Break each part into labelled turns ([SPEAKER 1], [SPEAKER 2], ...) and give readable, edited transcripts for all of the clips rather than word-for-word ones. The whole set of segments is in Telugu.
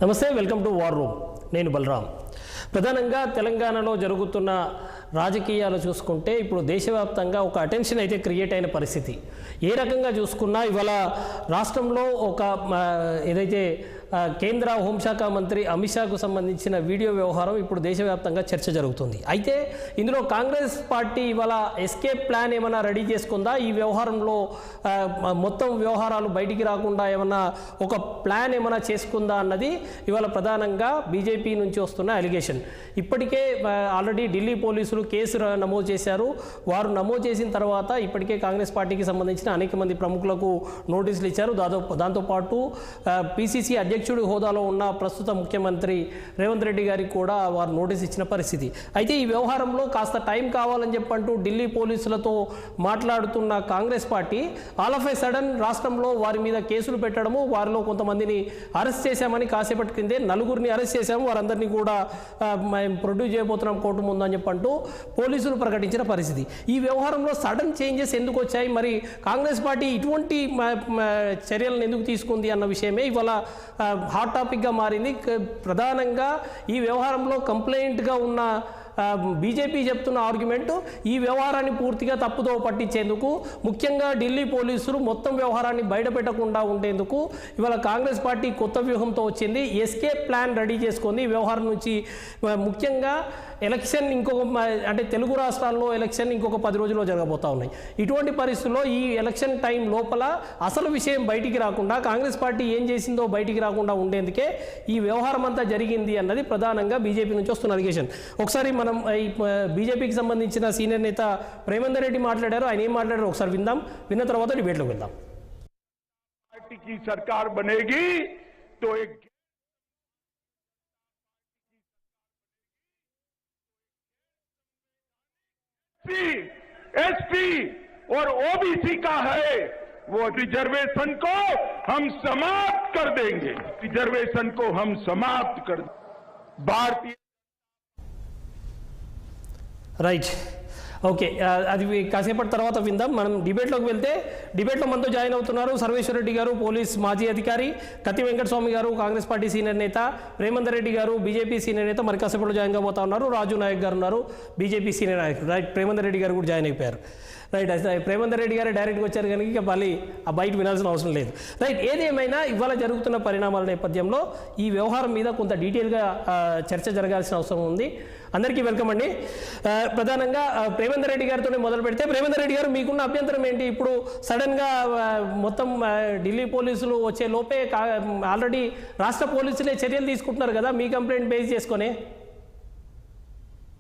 [SPEAKER 1] నమస్తే, వెల్కమ్ టు వార్ రూమ్. నేను బలరాం. ప్రధానంగా తెలంగాణలో జరుగుతున్న రాజకీయాలు చూసుకుంటే ఇప్పుడు దేశవ్యాప్తంగా ఒక అటెన్షన్ అయితే క్రియేట్ అయిన పరిస్థితి. ఏ రకంగా చూసుకున్నా ఇవాళ రాష్ట్రంలో ఒక ఏదైతే కేంద్ర హోంశాఖ మంత్రి అమిత్ షాకు సంబంధించిన వీడియో వ్యవహారం ఇప్పుడు దేశవ్యాప్తంగా చర్చ జరుగుతుంది. అయితే ఇందులో కాంగ్రెస్ పార్టీ ఇవాళ ఎస్కేప్ ప్లాన్ ఏమైనా రెడీ చేసుకుందా? ఈ వ్యవహారంలో మొత్తం వ్యవహారాలు బయటికి రాకుండా ఏమన్నా ఒక ప్లాన్ ఏమైనా చేసుకుందా అన్నది ఇవాళ ప్రధానంగా బీజేపీ నుంచి వస్తున్న అలిగేషన్. ఇప్పటికే ఆల్రెడీ ఢిల్లీ పోలీసులు కేసు నమోదు చేశారు. వారు నమోదు చేసిన తర్వాత ఇప్పటికే కాంగ్రెస్ పార్టీకి సంబంధించిన అనేక మంది ప్రముఖులకు నోటీసులు ఇచ్చారు. దాంతోపాటు పిసిసి అధ్యక్షుడి హోదాలో ఉన్న ప్రస్తుత ముఖ్యమంత్రి రేవంత్ రెడ్డి గారికి కూడా వారు నోటీస్ ఇచ్చిన పరిస్థితి. అయితే ఈ వ్యవహారంలో కాస్త టైం కావాలని చెప్పంటూ ఢిల్లీ పోలీసులతో మాట్లాడుతున్న Congress party all of A sudden రాష్ట్రంలో వారి మీద కేసులు పెట్టడము, వారిలో కొంతమందిని అరెస్ట్ చేశామని కాసేపటి కిందే 4గురిని అరెస్ట్ చేశాము, వారందరినీ కూడా ప్రొడ్యూస్ చేయబోతున్నాం కోర్టు ముందు అని చెప్పంటూ పోలీసులు ప్రకటించిన పరిస్థితి. ఈ వ్యవహారంలో సడన్ చేంజెస్ ఎందుకు వచ్చాయి, మరి కాంగ్రెస్ పార్టీ ఇటువంటి చర్యలను ఎందుకు తీసుకుంది అన్న విషయమే ఇవాళ హాట్ టాపిక్గా మారింది. ప్రధానంగా ఈ వ్యవహారంలో కంప్లైంట్గా ఉన్న బీజేపీ చెప్తున్న ఆర్గ్యుమెంట్ ఈ వ్యవహారాన్ని పూర్తిగా తప్పుదో పట్టించేందుకు, ముఖ్యంగా ఢిల్లీ పోలీసులు మొత్తం వ్యవహారాన్ని బయటపెట్టకుండా ఉండేందుకు ఇవాళ కాంగ్రెస్ పార్టీ కొత్త వ్యూహంతో వచ్చింది. ఎస్కేప్ ప్లాన్ రెడీ చేసుకుంది. ఈ వ్యవహారం నుంచి ముఖ్యంగా ఎలక్షన్ అంటే తెలుగు రాష్ట్రాల్లో ఎలక్షన్ ఇంకొక 10 రోజుల్లో జరగబోతా ఉన్నాయి. ఇటువంటి పరిస్థితుల్లో ఈ ఎలక్షన్ టైం లోపల అసలు విషయం బయటికి రాకుండా, కాంగ్రెస్ పార్టీ ఏం చేసిందో బయటికి రాకుండా ఉండేందుకే ఈ వ్యవహారం అంతా జరిగింది అన్నది ప్రధానంగా బీజేపీ నుంచి వస్తున్న అలిగేషన్. ఒకసారి మనం ఈ బీజేపీకి సంబంధించిన సీనియర్ నేత ప్రేమేందర్ రెడ్డి మాట్లాడారు. ఆయన ఏం మాట్లాడారు ఒకసారి విందాం. విన్న తర్వాత డిబేట్లోకి వెళ్దాం.
[SPEAKER 2] पार्टी की सरकार बनेगी तो एक एसपी और ओबीसी का है, वो रिजर्वेशन को हम समाप्त कर देंगे। रिजर्वेशन को हम समाप्त कर भारतीय
[SPEAKER 1] రైట్, ఓకే. అది కాసేపటి తర్వాత విందాం. మనం డిబేట్లోకి వెళ్తే డిబేట్లో మనతో జాయిన్ అవుతున్నారు సర్వేశ్వర రెడ్డి గారు, పోలీస్ మాజీ అధికారి, కత్తి వెంకటస్వామి గారు, కాంగ్రెస్ పార్టీ సీనియర్ నేత, ప్రేమేందర్ రెడ్డి గారు, బీజేపీ సీనియర్ నేత, మరి కాసేపట్లో జాయిన్ కాబోతా ఉన్నారు రాజు నాయక్ గారు ఉన్నారు, బీజేపీ సీనియర్ నాయకుడు. రైట్, ప్రేమేందర్ రెడ్డి గారు కూడా జాయిన్ అయిపోయారు. రైట్, ప్రేమేందర్ రెడ్డి గారు డైరెక్ట్గా వచ్చారు కనుక ఇక మళ్ళీ ఆ బయట వినాల్సిన అవసరం లేదు. రైట్, ఏదేమైనా ఇవాళ జరుగుతున్న పరిణామాల నేపథ్యంలో ఈ వ్యవహారం మీద కొంత డీటెయిల్గా చర్చ జరగాల్సిన అవసరం ఉంది. అందరికీ వెల్కమ్ అండి. ప్రధానంగా ప్రేమేందర్ రెడ్డి గారితోనే మొదలు పెడితే, ప్రేమేందర్ రెడ్డి గారు మీకున్న అభ్యంతరం ఏంటి? ఇప్పుడు సడన్గా మొత్తం ఢిల్లీ పోలీసులు వచ్చే లోపే ఆల్రెడీ రాష్ట్ర పోలీసులే చర్యలు తీసుకుంటున్నారు కదా, మీ కంప్లైంట్ బేస్ చేసుకొని.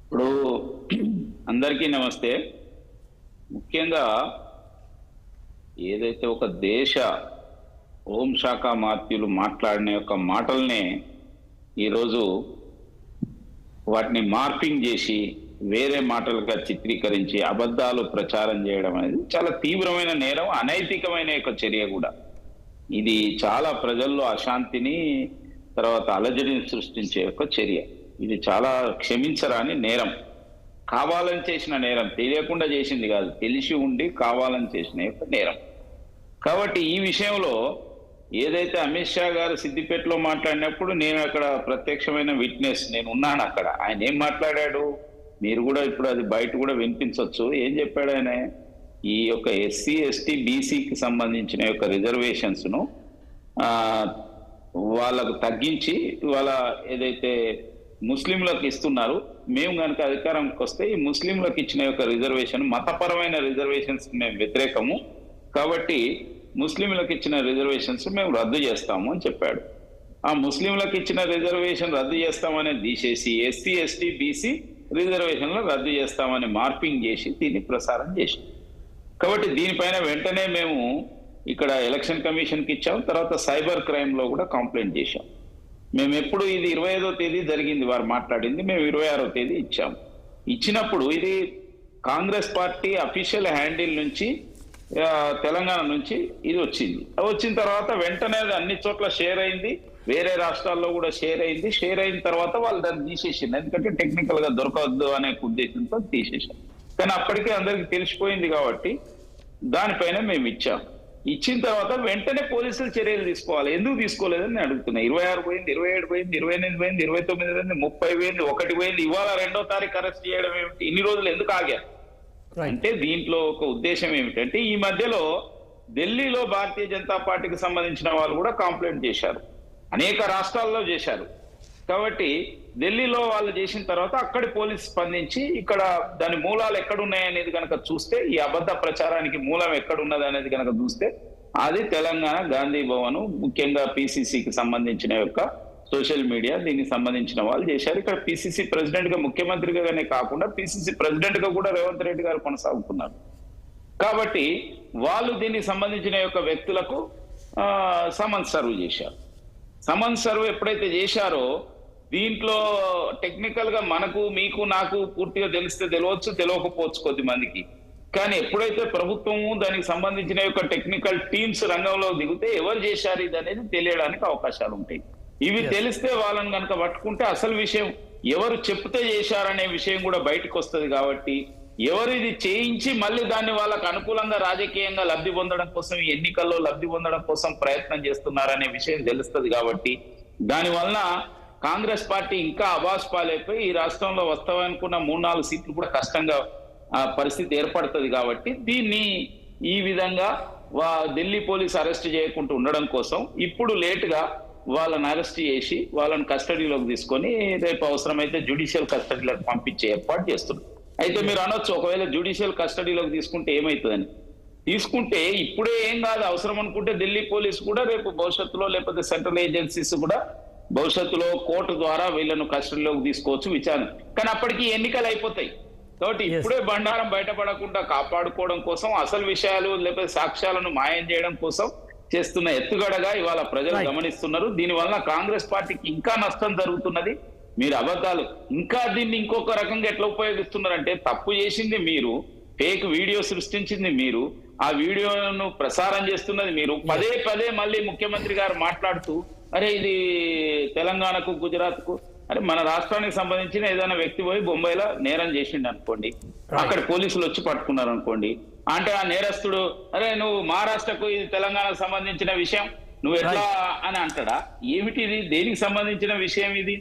[SPEAKER 3] ఇప్పుడు అందరికీ నమస్తే. ముఖ్యంగా ఏదైతే ఒక దేశ హోంశాఖ మంత్రులు మాట్లాడిన యొక్క మాటల్నే ఈరోజు వాటిని మార్పింగ్ చేసి వేరే మాటలుగా చిత్రీకరించి అబద్ధాలు ప్రచారం చేయడం అనేది చాలా తీవ్రమైన నేరం, అనైతికమైన యొక్క చర్య కూడా. ఇది చాలా ప్రజల్లో అశాంతిని, తర్వాత అలజడిని సృష్టించే యొక్క చర్య. ఇది చాలా క్షమించరాని నేరం, కావాలని చేసిన నేరం, తెలియకుండా చేసింది కాదు, తెలిసి ఉండి కావాలని చేసిన యొక్క నేరం. కాబట్టి ఈ విషయంలో ఏదైతే అమిత్ షా గారు సిద్దిపేటలో మాట్లాడినప్పుడు నేను అక్కడ ప్రత్యక్షమైన విట్నెస్, నేను ఉన్నాను అక్కడ. ఆయన ఏం మాట్లాడాడు మీరు కూడా ఇప్పుడు అది బయట కూడా వినిపించవచ్చు. ఏం చెప్పాడు ఆయన? ఈ యొక్క ఎస్సీ ఎస్టీ బీసీకి సంబంధించిన యొక్క రిజర్వేషన్స్ను వాళ్ళకు తగ్గించి వాళ్ళ ఏదైతే ముస్లింలకు ఇస్తున్నారు, మేము కనుక అధికారంకి వస్తే ఈ ముస్లింలకు ఇచ్చిన యొక్క రిజర్వేషన్, మతపరమైన రిజర్వేషన్స్ మేము వ్యతిరేకము, కాబట్టి ముస్లింలకు ఇచ్చిన రిజర్వేషన్స్ మేము రద్దు చేస్తాము అని చెప్పాడు. ఆ ముస్లింలకు ఇచ్చిన రిజర్వేషన్ రద్దు చేస్తామని తీసేసి ఎస్సీ ఎస్టీ బీసీ రిజర్వేషన్లు రద్దు చేస్తామని మార్పింగ్ చేసి దీన్ని ప్రసారం చేసి, కాబట్టి దీనిపైన వెంటనే మేము ఇక్కడ ఎలక్షన్ కమిషన్కి ఇచ్చాం. తర్వాత సైబర్ క్రైమ్లో కూడా కంప్లైంట్ చేశాం. మేము ఎప్పుడు ఇది 25వ తేదీ జరిగింది వారు మాట్లాడింది, మేము 26వ తేదీ ఇచ్చాము. ఇచ్చినప్పుడు ఇది కాంగ్రెస్ పార్టీ అఫీషియల్ హ్యాండిల్ నుంచి తెలంగాణ నుంచి ఇది వచ్చింది. వచ్చిన తర్వాత వెంటనే అది అన్ని చోట్ల షేర్ అయింది, వేరే రాష్ట్రాల్లో కూడా షేర్ అయింది. షేర్ అయిన తర్వాత వాళ్ళు దాన్ని తీసేసింది, ఎందుకంటే టెక్నికల్ గా దొరకవద్దు అనే ఉద్దేశంతో తీసేసాం. కానీ అప్పటికే అందరికి తెలిసిపోయింది కాబట్టి దానిపైన మేము ఇచ్చాం. ఇచ్చిన తర్వాత వెంటనే పోలీసులు చర్యలు తీసుకోవాలి. ఎందుకు తీసుకోలేదని నేను అడుగుతున్నా. 26 పోయింది, 27 పోయింది, 28 పోయింది, 29 పోయింది, 30 పోయింది, 1 పోయింది, ఇవాళ 2వ తారీఖు అరెస్ట్ చేయడం ఏమిటి? ఇన్ని రోజులు ఎందుకు ఆగారు అంటే దీంట్లో ఒక ఉద్దేశం ఏమిటంటే ఈ మధ్యలో ఢిల్లీలో భారతీయ జనతా పార్టీకి సంబంధించిన వాళ్ళు కూడా కంప్లైంట్ చేశారు, అనేక రాష్ట్రాల్లో చేశారు. కాబట్టి ఢిల్లీలో వాళ్ళు చేసిన తర్వాత అక్కడి పోలీసు స్పందించి ఇక్కడ దాని మూలాలు ఎక్కడున్నాయనేది కనుక చూస్తే, ఈ అబద్ధ ప్రచారానికి మూలం ఎక్కడున్నది అనేది కనుక చూస్తే అది తెలంగాణ గాంధీ భవన్, ముఖ్యంగా పిసిసికి సంబంధించిన యొక్క సోషల్ మీడియా దీనికి సంబంధించిన వాళ్ళు చేశారు. ఇక్కడ పిసిసి ప్రెసిడెంట్ గా, ముఖ్యమంత్రిగానే కాకుండా పిసిసి ప్రెసిడెంట్ గా కూడా రేవంత్ రెడ్డి గారు కొనసాగుతున్నారు. కాబట్టి వాళ్ళు దీనికి సంబంధించిన యొక్క వ్యక్తులకు సమన్స్ సర్వ్ చేశారు. సమన్స్ సర్వ్ ఎప్పుడైతే చేశారో దీంట్లో టెక్నికల్ గా మనకు, మీకు, నాకు పూర్తిగా తెలిస్తే తెలియవచ్చు, తెలియకపోవచ్చు కొద్ది మందికి. కానీ ఎప్పుడైతే ప్రభుత్వము దానికి సంబంధించిన యొక్క టెక్నికల్ టీమ్స్ రంగంలో దిగితే ఎవరు చేశారు ఇది అనేది తెలియడానికి అవకాశాలు ఉంటాయి. ఇవి తెలిస్తే వాళ్ళని కనుక పట్టుకుంటే అసలు విషయం ఎవరు చెప్తే చేశారనే విషయం కూడా బయటకు వస్తుంది. కాబట్టి ఎవరు ఇది చేయించి మళ్ళీ దాన్ని వాళ్ళకు అనుకూలంగా రాజకీయంగా లబ్ధి పొందడం కోసం, ఈ ఎన్నికల్లో లబ్ధి పొందడం కోసం ప్రయత్నం చేస్తున్నారనే విషయం తెలుస్తుంది. కాబట్టి దానివల్ల కాంగ్రెస్ పార్టీ ఇంకా అబాస్ పాలైపోయి ఈ రాష్ట్రంలో వస్తామనుకున్న 3-4 సీట్లు కూడా కష్టంగా పరిస్థితి ఏర్పడుతుంది. కాబట్టి దీన్ని ఈ విధంగా ఢిల్లీ పోలీసు అరెస్ట్ చేయకుండా ఉండడం కోసం ఇప్పుడు లేటుగా వాళ్ళని అరెస్ట్ చేసి వాళ్ళని కస్టడీలోకి తీసుకొని రేపు అవసరమైతే జ్యుడిషియల్ కస్టడీలోకి పంపించే ఏర్పాటు చేస్తున్నారు. అయితే మీరు అనొచ్చు, ఒకవేళ జ్యుడిషియల్ కస్టడీలోకి తీసుకుంటే ఏమవుతుందని. తీసుకుంటే ఇప్పుడే ఏం కాదు, అవసరం అనుకుంటే ఢిల్లీ పోలీసు కూడా రేపు భవిష్యత్తులో లేకపోతే సెంట్రల్ ఏజెన్సీస్ కూడా భవిష్యత్తులో కోర్టు ద్వారా వీళ్ళను కస్టడీలోకి తీసుకోవచ్చు విచారణ. కానీ అప్పటికి ఎన్నికలు అయిపోతాయి. కాబట్టి ఇప్పుడే బండారం బయటపడకుండా కాపాడుకోవడం కోసం, అసలు విషయాలు లేకపోతే సాక్ష్యాలను మాయం చేయడం కోసం చేస్తున్న ఎత్తుగడగా ఇవాళ ప్రజలు గమనిస్తున్నారు. దీనివల్ల కాంగ్రెస్ పార్టీకి ఇంకా నష్టం జరుగుతున్నది. మీరు అబద్ధాలు ఇంకా దీన్ని ఇంకొక రకంగా ఎట్లా ఉపయోగిస్తున్నారంటే, తప్పు చేసింది మీరు, ఫేక్ వీడియో సృష్టించింది మీరు, ఆ వీడియోను ప్రసారం చేస్తున్నది మీరు. పదే పదే మళ్ళీ ముఖ్యమంత్రి గారు మాట్లాడుతూ అరే ఇది తెలంగాణకు, గుజరాత్ కు, అరే మన రాష్ట్రానికి సంబంధించిన ఏదైనా వ్యక్తి పోయి బొంబాయిలో నేరం చేసిండు అనుకోండి, అక్కడ పోలీసులు వచ్చి పట్టుకున్నారు అనుకోండి, అంటే ఆ నేరస్తుడు అరే నువ్వు మహారాష్ట్రకు, ఇది తెలంగాణకు సంబంధించిన విషయం, నువ్వు ఎట్లా అని అంటాడా? ఏమిటి ఇది? దేనికి సంబంధించిన విషయం ఇది?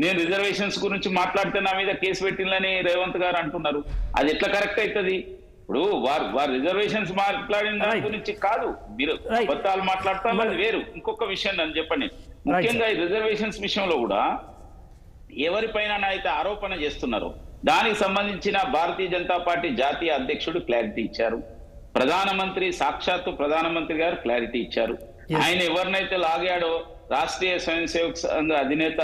[SPEAKER 3] నేను రిజర్వేషన్స్ గురించి మాట్లాడితే నా మీద కేసు పెట్టిందని రేవంత్ గారు అంటున్నారు. అది ఎట్లా కరెక్ట్ అవుతుంది? ఇప్పుడు వారు రిజర్వేషన్స్ మాట్లాడిన దాని గురించి కాదు, మీరు అబద్ధాలు మాట్లాడతారు, అది వేరు. ఇంకొక విషయం నన్ను చెప్పండి, ముఖ్యంగా ఈ రిజర్వేషన్స్ విషయంలో కూడా ఎవరిపైన అయితే ఆరోపణ చేస్తున్నారో దానికి సంబంధించిన భారతీయ జనతా పార్టీ జాతీయ అధ్యక్షుడు క్లారిటీ ఇచ్చారు, ప్రధానమంత్రి, సాక్షాత్తు ప్రధానమంత్రి గారు క్లారిటీ ఇచ్చారు. ఆయన ఎవరినైతే లాగాడో రాష్ట్రీయ స్వయం సేవక్ సంఘ అధినేత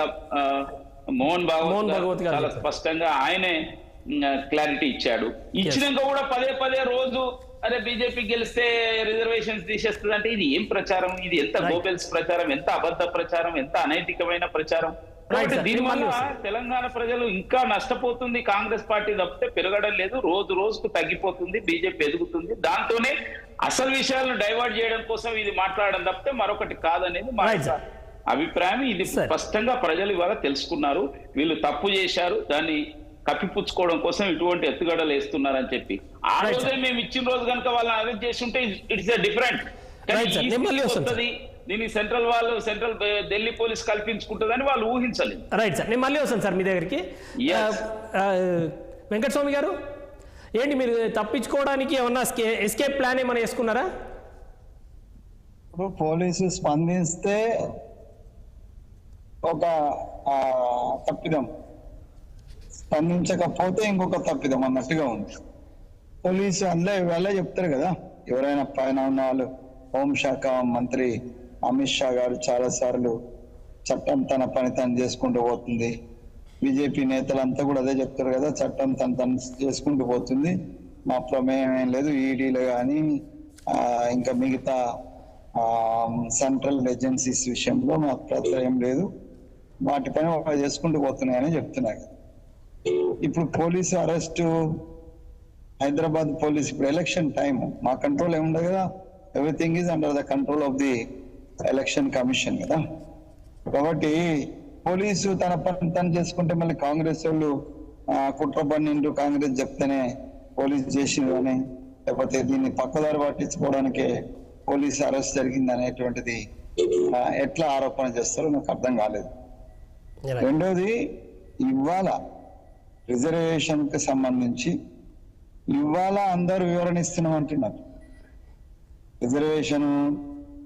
[SPEAKER 3] మోహన్ భాగవత్ చాలా స్పష్టంగా ఆయనే క్లారిటీ ఇచ్చాడు. ఇచ్చినాక కూడా పదే పదే రోజు అరే బీజేపీ గెలిస్తే రిజర్వేషన్స్ తీసేస్తుంది అంటే ఇది ఏం ప్రచారం? ఇది ఎంత గోబెల్స్ ప్రచారం, ఎంత అబద్ధ ప్రచారం, ఎంత అనైతికమైన ప్రచారం. కాబట్టి దీనివల్ల తెలంగాణ ప్రజలు ఇంకా నష్టపోతుంది. కాంగ్రెస్ పార్టీ తప్పితే పెరగడం లేదు, రోజు రోజుకు తగ్గిపోతుంది, బీజేపీ ఎదుగుతుంది. దాంతోనే అసలు విషయాలను డైవర్ట్ చేయడం కోసం ఇది మాట్లాడడం తప్పితే మరొకటి కాదనేది మా అభిప్రాయం. ఇది స్పష్టంగా ప్రజలు ఇవాళ తెలుసుకున్నారు, వీళ్ళు తప్పు చేశారు, దాన్ని కప్పిపుచ్చుకోవడం కోసం ఇటువంటి ఎత్తుగడలు వేస్తున్నారని చెప్పి. ఆ రోజే మేము ఇచ్చిన రోజు కనుక వాళ్ళని అరెస్ట్ చేసి ఉంటే ఇట్స్ డిఫరెంట్. దీన్ని సెంట్రల్ ఢిల్లీ పోలీస్ కల్పించుకుంటుందని వాళ్ళు ఊహించలేదు.
[SPEAKER 1] రైట్ సార్, నేను మళ్ళీ వస్తాను సార్ మీ దగ్గరికి. వెంకటస్వామి గారు, ఏంటి మీరు తప్పించుకోవడానికి ఏమన్నా ఎస్కేప్ ప్లాన్ ఏమైనా వేసుకున్నారా?
[SPEAKER 4] ఇప్పుడు పోలీసు స్పందిస్తే ఒక తప్పిదం, స్పందించకపోతే ఇంకొక తప్పిదం అన్నట్టుగా ఉంది. పోలీసు అందులో చెప్తారు కదా, ఎవరైనా పైన ఉన్న వాళ్ళు. హోంశాఖ మంత్రి అమిత్ షా గారు చాలా సార్లు చట్టం తన పని తను చేసుకుంటూ పోతుంది, బీజేపీ నేతలంతా కూడా అదే చెప్తారు కదా, చట్టం తను చేసుకుంటూ పోతుంది, మా ప్రమేయం ఏం లేదు, ఈడీలు కానీ ఇంకా మిగతా సెంట్రల్ ఏజెన్సీస్ విషయంలో మా ప్రత్యయం లేదు, వాటిపైన ఒక చేసుకుంటూ పోతున్నాయని చెప్తున్నారు. ఇప్పుడు పోలీసు అరెస్టు, హైదరాబాద్ పోలీస్, ఇప్పుడు ఎలక్షన్ టైం, మా కంట్రోల్ ఏముండదు కదా, everything is under the control of the election commission కదా. కాబట్టి పోలీసు తన పని తను చేసుకుంటే మళ్ళీ కాంగ్రెస్ వాళ్ళు కుట్ర పన్నిండు, కాంగ్రెస్ చెప్తేనే పోలీసు చేసిండు అని, లేకపోతే దీన్ని పక్కదారి పట్టించుకోవడానికి పోలీసు అరెస్ట్ జరిగింది అనేటువంటిది ఎట్లా ఆరోపణ చేస్తారో నాకు అర్థం కాలేదు. రెండోది, ఇవాళ రిజర్వేషన్ కి సంబంధించి ఇవాళ అందరూ వివరణ ఇస్తున్నామంటున్నారు. రిజర్వేషన్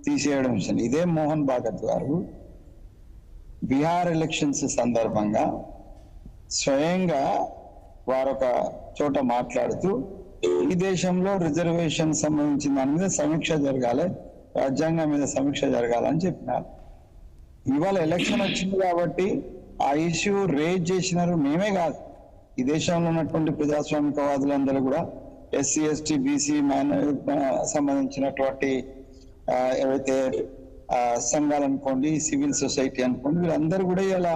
[SPEAKER 4] తీసేయడం విషయం ఇదే మోహన్ భాగవత్ గారు బీహార్ ఎలక్షన్స్ సందర్భంగా స్వయంగా వారొక చోట మాట్లాడుతూ ఈ దేశంలో రిజర్వేషన్ సంబంధించిన దాని మీద సమీక్ష జరగాలి, రాజ్యాంగం మీద సమీక్ష జరగాలని చెప్పినారు. ఇవాళ ఎలక్షన్ వచ్చింది కాబట్టి ఆ ఇష్యూ రేజ్ చేసినారు. మేమే కాదు, ఈ దేశంలో ఉన్నటువంటి ప్రజాస్వామికవాదులందరూ కూడా ఎస్సీ ఎస్టీ బీసీ సంబంధించినటువంటి ఏవైతే సంఘాలు అనుకోండి, సివిల్ సొసైటీ అనుకోండి, వీళ్ళందరూ కూడా ఇలా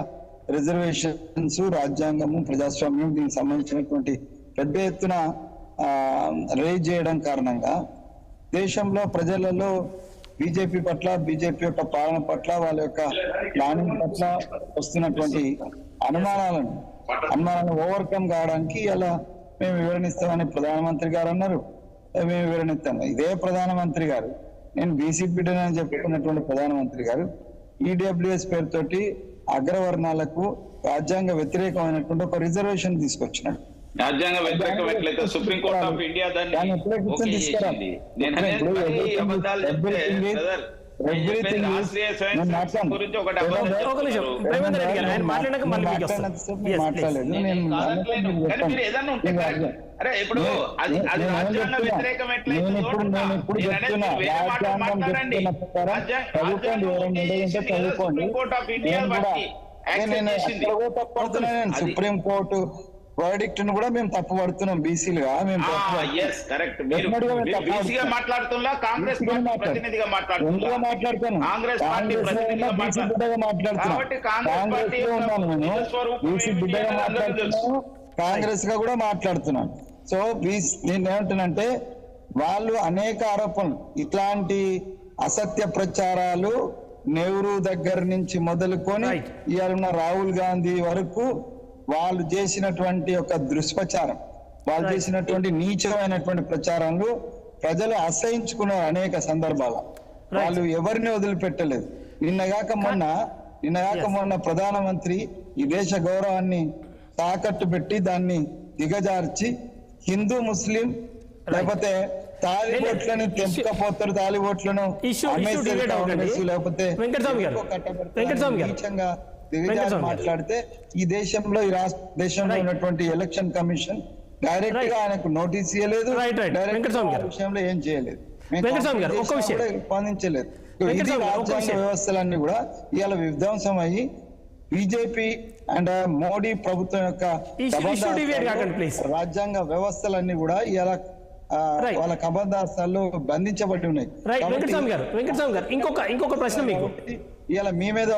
[SPEAKER 4] రిజర్వేషన్స్, రాజ్యాంగము, ప్రజాస్వామ్యం దీనికి సంబంధించినటువంటి పెద్ద ఎత్తున రేజ్ చేయడం కారణంగా దేశంలో ప్రజలలో బీజేపీ పట్ల, బీజేపీ యొక్క పాలన పట్ల, వాళ్ళ యొక్క ప్లానింగ్ పట్ల వస్తున్నటువంటి అనుమానాలను ఓవర్కమ్ కావడానికి ఇలా మేము వివరణిస్తామని ప్రధానమంత్రి గారు అన్నారు. మేము వివరణిస్తాము. ఇదే ప్రధానమంత్రి గారు, నేను బీసీ బిడ్డనని చెప్పుకున్నటువంటి ప్రధానమంత్రి గారు ఈడబ్ల్యూఎస్ పేరుతోటి అగ్రవర్ణాలకు రాజ్యాంగ వ్యతిరేకమైనటువంటి ఒక రిజర్వేషన్ తీసుకొచ్చినాడు.
[SPEAKER 3] రాజ్యాంగ వ్యతిరేకం ఎట్లయితే సుప్రీంకోర్టు ఆఫ్ ఇండియా దాన్ని ఓకే చేసింది. నేను అనేది మరి అబద్ధాలు చెప్తే రాష్ట్రీయ స్వయం సేవక్ గురించి ఒకటి మీరు ఏదన్నా ఉంటే అరే ఇప్పుడు అది రాజ్యాంగ వ్యతిరేకం ఎట్లయితే supreme court of India
[SPEAKER 4] supreme court verdict ను కూడా మేము తప్పు పడుతున్నాం. బీసీలుగా మేము
[SPEAKER 3] మాట్లాడుతున్నా, కాంగ్రెస్ ప్రతినిధిగా మాట్లాడుతున్నాను, కాంగ్రెస్ పార్టీ ప్రతినిధిగా
[SPEAKER 4] మాట్లాడుతున్నాను, కాంగ్రెస్ గా కూడా మాట్లాడుతున్నాను. సో నేను ఏమంటున్నానంటే వాళ్ళు అనేక ఆరోపణలు, ఇట్లాంటి అసత్య ప్రచారాలు నెహ్రూ దగ్గర నుంచి మొదలుకొని ఇవాళ రాహుల్ గాంధీ వరకు వాళ్ళు చేసినటువంటి ఒక దుష్ప్రచారం, వాళ్ళు చేసినటువంటి నీచమైనటువంటి ప్రచారంలో ప్రజలు అసహించుకున్నారు అనేక సందర్భాల. వాళ్ళు ఎవరిని వదిలిపెట్టలేదు. నిన్నగాక మొన్న ప్రధానమంత్రి ఈ దేశ గౌరవాన్ని తాకట్టు పెట్టి దాన్ని దిగజార్చి హిందూ ముస్లిం లేకపోతే తాలిబోట్లను తెంపకపోతారు, తాలిబోట్లను లేకపోతే నీచంగా దిగజారి మాట్లాడితే ఈ దేశంలో దేశంలో ఉన్నటువంటి ఎలక్షన్ కమిషన్ డైరెక్ట్ గా ఆయనకు నోటీస్ ఇవ్వలేదు, విషయంలో ఏం చేయలేదు, స్పందించలేదు. ఇది రాజ్యాంగ వ్యవస్థలన్నీ కూడా ఇవాళ విధ్వంసం అయ్యి బీజేపీ అండ్ మోడీ ప్రభుత్వం యొక్క రాజ్యాంగ వ్యవస్థలన్నీ కూడా ఇవాళ వాళ్ళ కబంధాస్తాల్లో బంధించబడి ఉన్నాయి.
[SPEAKER 1] ఇంకొక ప్రశ్న మీకు,
[SPEAKER 4] ఇవాళ మీ మీద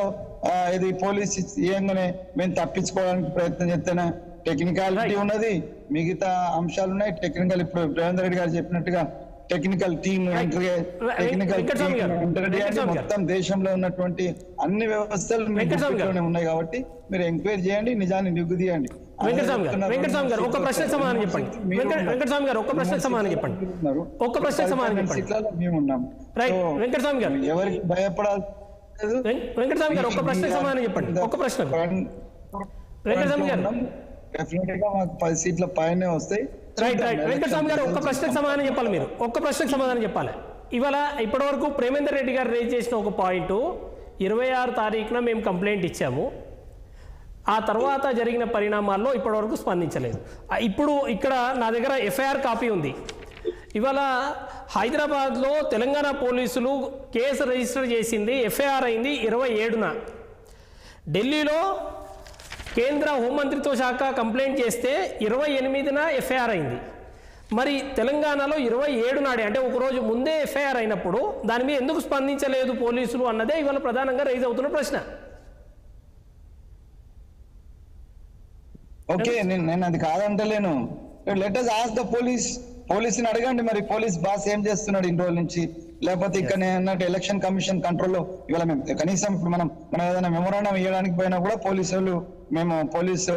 [SPEAKER 4] ఇది పోలీసు ఏంగానే మేము తప్పించుకోవడానికి ప్రయత్నం చేస్తేనే టెక్నికాలిటీ ఉన్నది, మిగతా అంశాలు ఉన్నాయి. టెక్నికల్ ఇప్పుడు రేవంత్ రెడ్డి గారు చెప్పినట్టుగా టెక్నికల్ టీమ్ మొత్తం దేశంలో ఉన్నటువంటి అన్ని వ్యవస్థలు ఉన్నాయి కాబట్టి మీరు ఎంక్వైరీ చేయండి, నిజాన్ని నిగ్గుదీయండి.
[SPEAKER 1] వెంకటస్వామి గారు ఒక ప్రశ్న సమాధానం చెప్పండి. వెంకటస్వామి గారు ఒక ప్రశ్న సమాధానం చెప్పండి. ఒక్క ప్రశ్న సమాధానం చెప్పండి.
[SPEAKER 4] మేము ఉన్నాం.
[SPEAKER 1] వెంకటస్వామి గారు
[SPEAKER 4] ఎవరికి భయపడాలి?
[SPEAKER 1] వెంకటస్వామి గారు ఒక్క ప్రశ్న సమాధానం చెప్పండి. ఒక్క ప్రశ్న వెంకటస్వామి గారు.
[SPEAKER 4] డెఫినెట్ గా మాకు 10 సీట్ల పైనే వస్తాయి.
[SPEAKER 1] రైట్. వెంకటస్వామి గారు ఒక్క ప్రశ్నకు సమాధానం చెప్పాలి. మీరు ఒక్క ప్రశ్నకు సమాధానం చెప్పాలి. ఇవాళ ఇప్పటివరకు ప్రేమేందర్ రెడ్డి గారు రేజ్ చేసిన ఒక పాయింట్, 26 తారీఖున మేము కంప్లైంట్ ఇచ్చాము, ఆ తర్వాత జరిగిన పరిణామాల్లో ఇప్పటివరకు స్పందించలేదు. ఇప్పుడు ఇక్కడ నా దగ్గర ఎఫ్ఐఆర్ కాపీ ఉంది. ఇవాళ హైదరాబాద్లో తెలంగాణ పోలీసులు కేసు రిజిస్టర్ చేసింది, ఎఫ్ఐఆర్ అయింది 27న. ఢిల్లీలో కేంద్ర హోంమంత్రిత్వ శాఖ కంప్లైంట్ చేస్తే 28న ఎఫ్ఐఆర్ అయింది. మరి తెలంగాణలో 27 నాడే, అంటే ఒకరోజు ముందే ఎఫ్ఐఆర్ అయినప్పుడు దాని మీద ఎందుకు స్పందించలేదు పోలీసులు అన్నదే ఇవాళ ప్రధానంగా రైజ్ అవుతున్న ప్రశ్న.
[SPEAKER 4] ఓకే, నేను అది కాదంటలేను. లెట్ us ask the పోలీసుని అడగండి. మరి పోలీస్ బాస్ ఏం చేస్తున్నాడు ఇన్ని రోజుల నుంచి? లేకపోతే ఇక్కడ అన్నట్టు ఎలక్షన్ కమిషన్ కంట్రోల్లో ఇవాళ మేము కనీసం ఇప్పుడు మనం ఏదైనా మెమోరాండం ఇవ్వడానికి పోయినా కూడా పోలీసు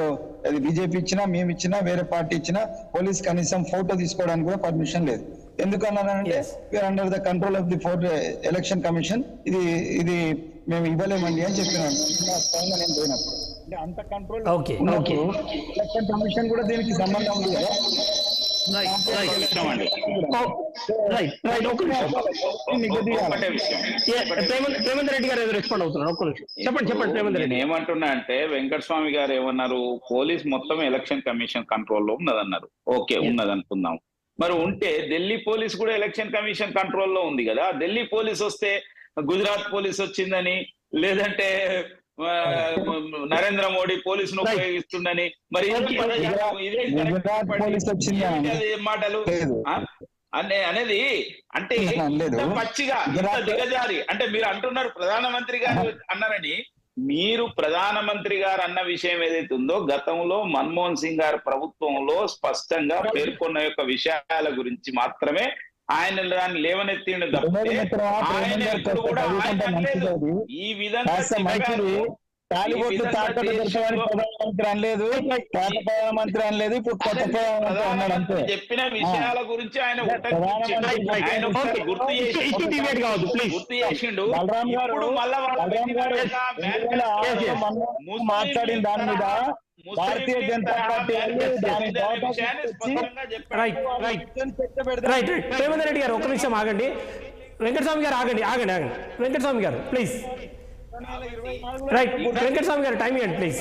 [SPEAKER 4] అది బీజేపీ ఇచ్చినా, మేము ఇచ్చినా, వేరే పార్టీ ఇచ్చినా పోలీస్ కనీసం ఫోటో తీసుకోవడానికి కూడా పర్మిషన్ లేదు. ఎందుకన్నానంటే
[SPEAKER 1] Yes.
[SPEAKER 4] We are under the control of the election commission, ఇది మేము ఇవ్వలేమండి అని చెప్పినాను స్వయంగా నేను పోయినప్పుడు. అంటే అంత కంట్రోల్
[SPEAKER 1] Okay.
[SPEAKER 4] ఉన్నప్పుడు ఎలక్షన్ కమిషన్ కూడా దీనికి సంబంధం ఉంది కదా.
[SPEAKER 1] రైట్ ఒక్క నిమిషం.
[SPEAKER 3] ఒకటే విషయం
[SPEAKER 1] ప్రేమంత్ రెడ్డి గారు ఏదో రెస్పాండ్ అవుతున్నారు. ఒక్క నిమిషం చెప్పండి ప్రేమంత్ రెడ్డి.
[SPEAKER 3] నేను ఏమంటున్నా అంటే వెంకటస్వామి గారు ఏమన్నారు, పోలీస్ మొత్తం ఎలక్షన్ కమిషన్ కంట్రోల్లో ఉన్నదన్నారు. ఓకే, ఉన్నది అనుకుందాం. మరి ఉంటే ఢిల్లీ పోలీస్ కూడా ఎలక్షన్ కమిషన్ కంట్రోల్లో ఉంది కదా. ఢిల్లీ పోలీస్ వస్తే గుజరాత్ పోలీస్ వచ్చిందని, లేదంటే నరేంద్ర మోడీ పోలీసును ఉపయోగిస్తుందని, మరి
[SPEAKER 4] గుజరాత్ పోలీస్ వచ్చింది
[SPEAKER 3] మాటలు అనేది అంటే పచ్చిగా దిగజారి. అంటే మీరు అంటున్నారు ప్రధానమంత్రి గారు అన్నారని, మీరు ప్రధానమంత్రి గారు అన్న విషయం ఏదైతే ఉందో గతంలో మన్మోహన్ సింగ్ గారి ప్రభుత్వంలో స్పష్టంగా పేర్కొన్న యొక్క విషయాల గురించి మాత్రమే ఆయన దాన్ని లేవనెత్తిండు తప్పితే ఆయన ఎప్పుడు కూడా ఆయన అనలేదు ఈ విధంగా
[SPEAKER 4] ప్రధానమంత్రి అనలేదు, ప్రధానమంత్రి అనలేదు, ఇప్పుడు కొత్త ప్రధానమంత్రి అన్నాడు అంతే.
[SPEAKER 3] చెప్పిన విషయాల గురించి ఆయన గుర్తు చేసిండు.
[SPEAKER 4] బలరాం గారు మాట్లాడిన దాని మీద భారతీయ జనతా పార్టీ
[SPEAKER 1] ప్రేమంత్ రెడ్డి గారు ఒక్క నిమిషం ఆగండి. వెంకటస్వామి గారు ఆగండి. వెంకటస్వామి గారు ప్లీజ్. రైట్ వెంకటస్వామి గారు టైం ఇవ్వండి ప్లీజ్.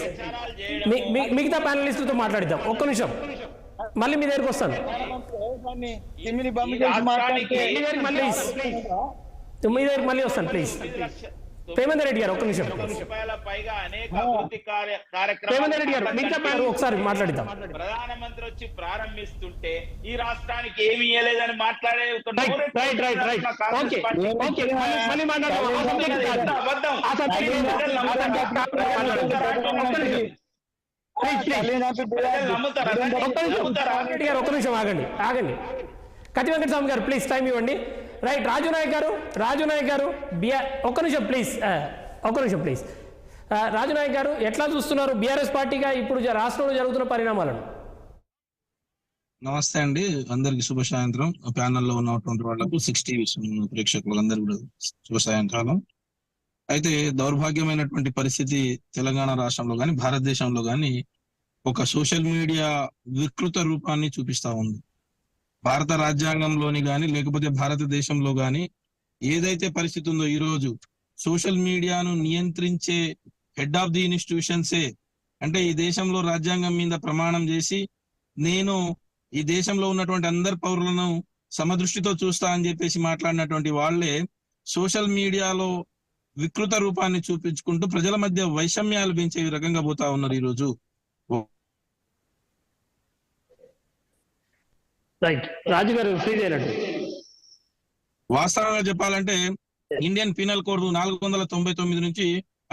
[SPEAKER 1] మిగతా ప్యానలిస్టులతో మాట్లాడిద్దాం. ఒక్క నిమిషం, మళ్ళీ మీ దగ్గరికి వస్తాను. మీ దగ్గరికి మళ్ళీ వస్తాను ప్లీజ్. ప్రేమంత్ రెడ్డి గారు ఒక్క నిమిషం. ప్రేమంత్ రెడ్డి గారు మిగతా ప్యానల్ ఒకసారి మాట్లాడిద్దాం.
[SPEAKER 3] ప్రధానమంత్రి వచ్చి ప్రారంభిస్తుంటే ఈ రాష్ట్రానికి ఏమి ఇవ్వలేదని మాట్లాడే
[SPEAKER 1] ఒక్క నిమిషం ఆగండి. కటి వెంకటస్వామి గారు ప్లీజ్ టైం ఇవ్వండి. రైట్ రాజు నాయక్ గారు ఒక్క నిమిషం ప్లీజ్. రాజు నాయక్ గారు ఎట్లా చూస్తున్నారు బీఆర్ఎస్ పార్టీగా ఇప్పుడు రాష్ట్రంలో జరుగుతున్న పరిణామాలను?
[SPEAKER 5] నమస్తే అండి, అందరికి శుభ సాయంత్రం. ప్యానెల్లో ఉన్నటువంటి వాళ్ళకు 60 ప్రేక్షకులందరూ కూడా శుభ సాయంత్రాలు. అయితే దౌర్భాగ్యమైనటువంటి పరిస్థితి తెలంగాణ రాష్ట్రంలో కానీ భారతదేశంలో కానీ ఒక సోషల్ మీడియా వికృత రూపాన్ని చూపిస్తా ఉంది. భారత రాజ్యాంగంలోని కానీ లేకపోతే భారతదేశంలో కానీ ఏదైతే పరిస్థితి ఉందో ఈరోజు సోషల్ మీడియాను నియంత్రించే హెడ్ ఆఫ్ ది ఇన్స్టిట్యూషన్సే, అంటే ఈ దేశంలో రాజ్యాంగం మీద ప్రమాణం చేసి నేను ఈ దేశంలో ఉన్నటువంటి అందరి పౌరులను సమదృష్టితో చూస్తా అని చెప్పేసి మాట్లాడినటువంటి వాళ్లే సోషల్ మీడియాలో వికృత రూపాన్ని చూపించుకుంటూ ప్రజల మధ్య వైషమ్యాలు పెంచే రకంగా పోతా ఉన్నారు ఈరోజు. వాస్తవంగా చెప్పాలంటే ఇండియన్ పీనల్ కోడ్ 499 నుంచి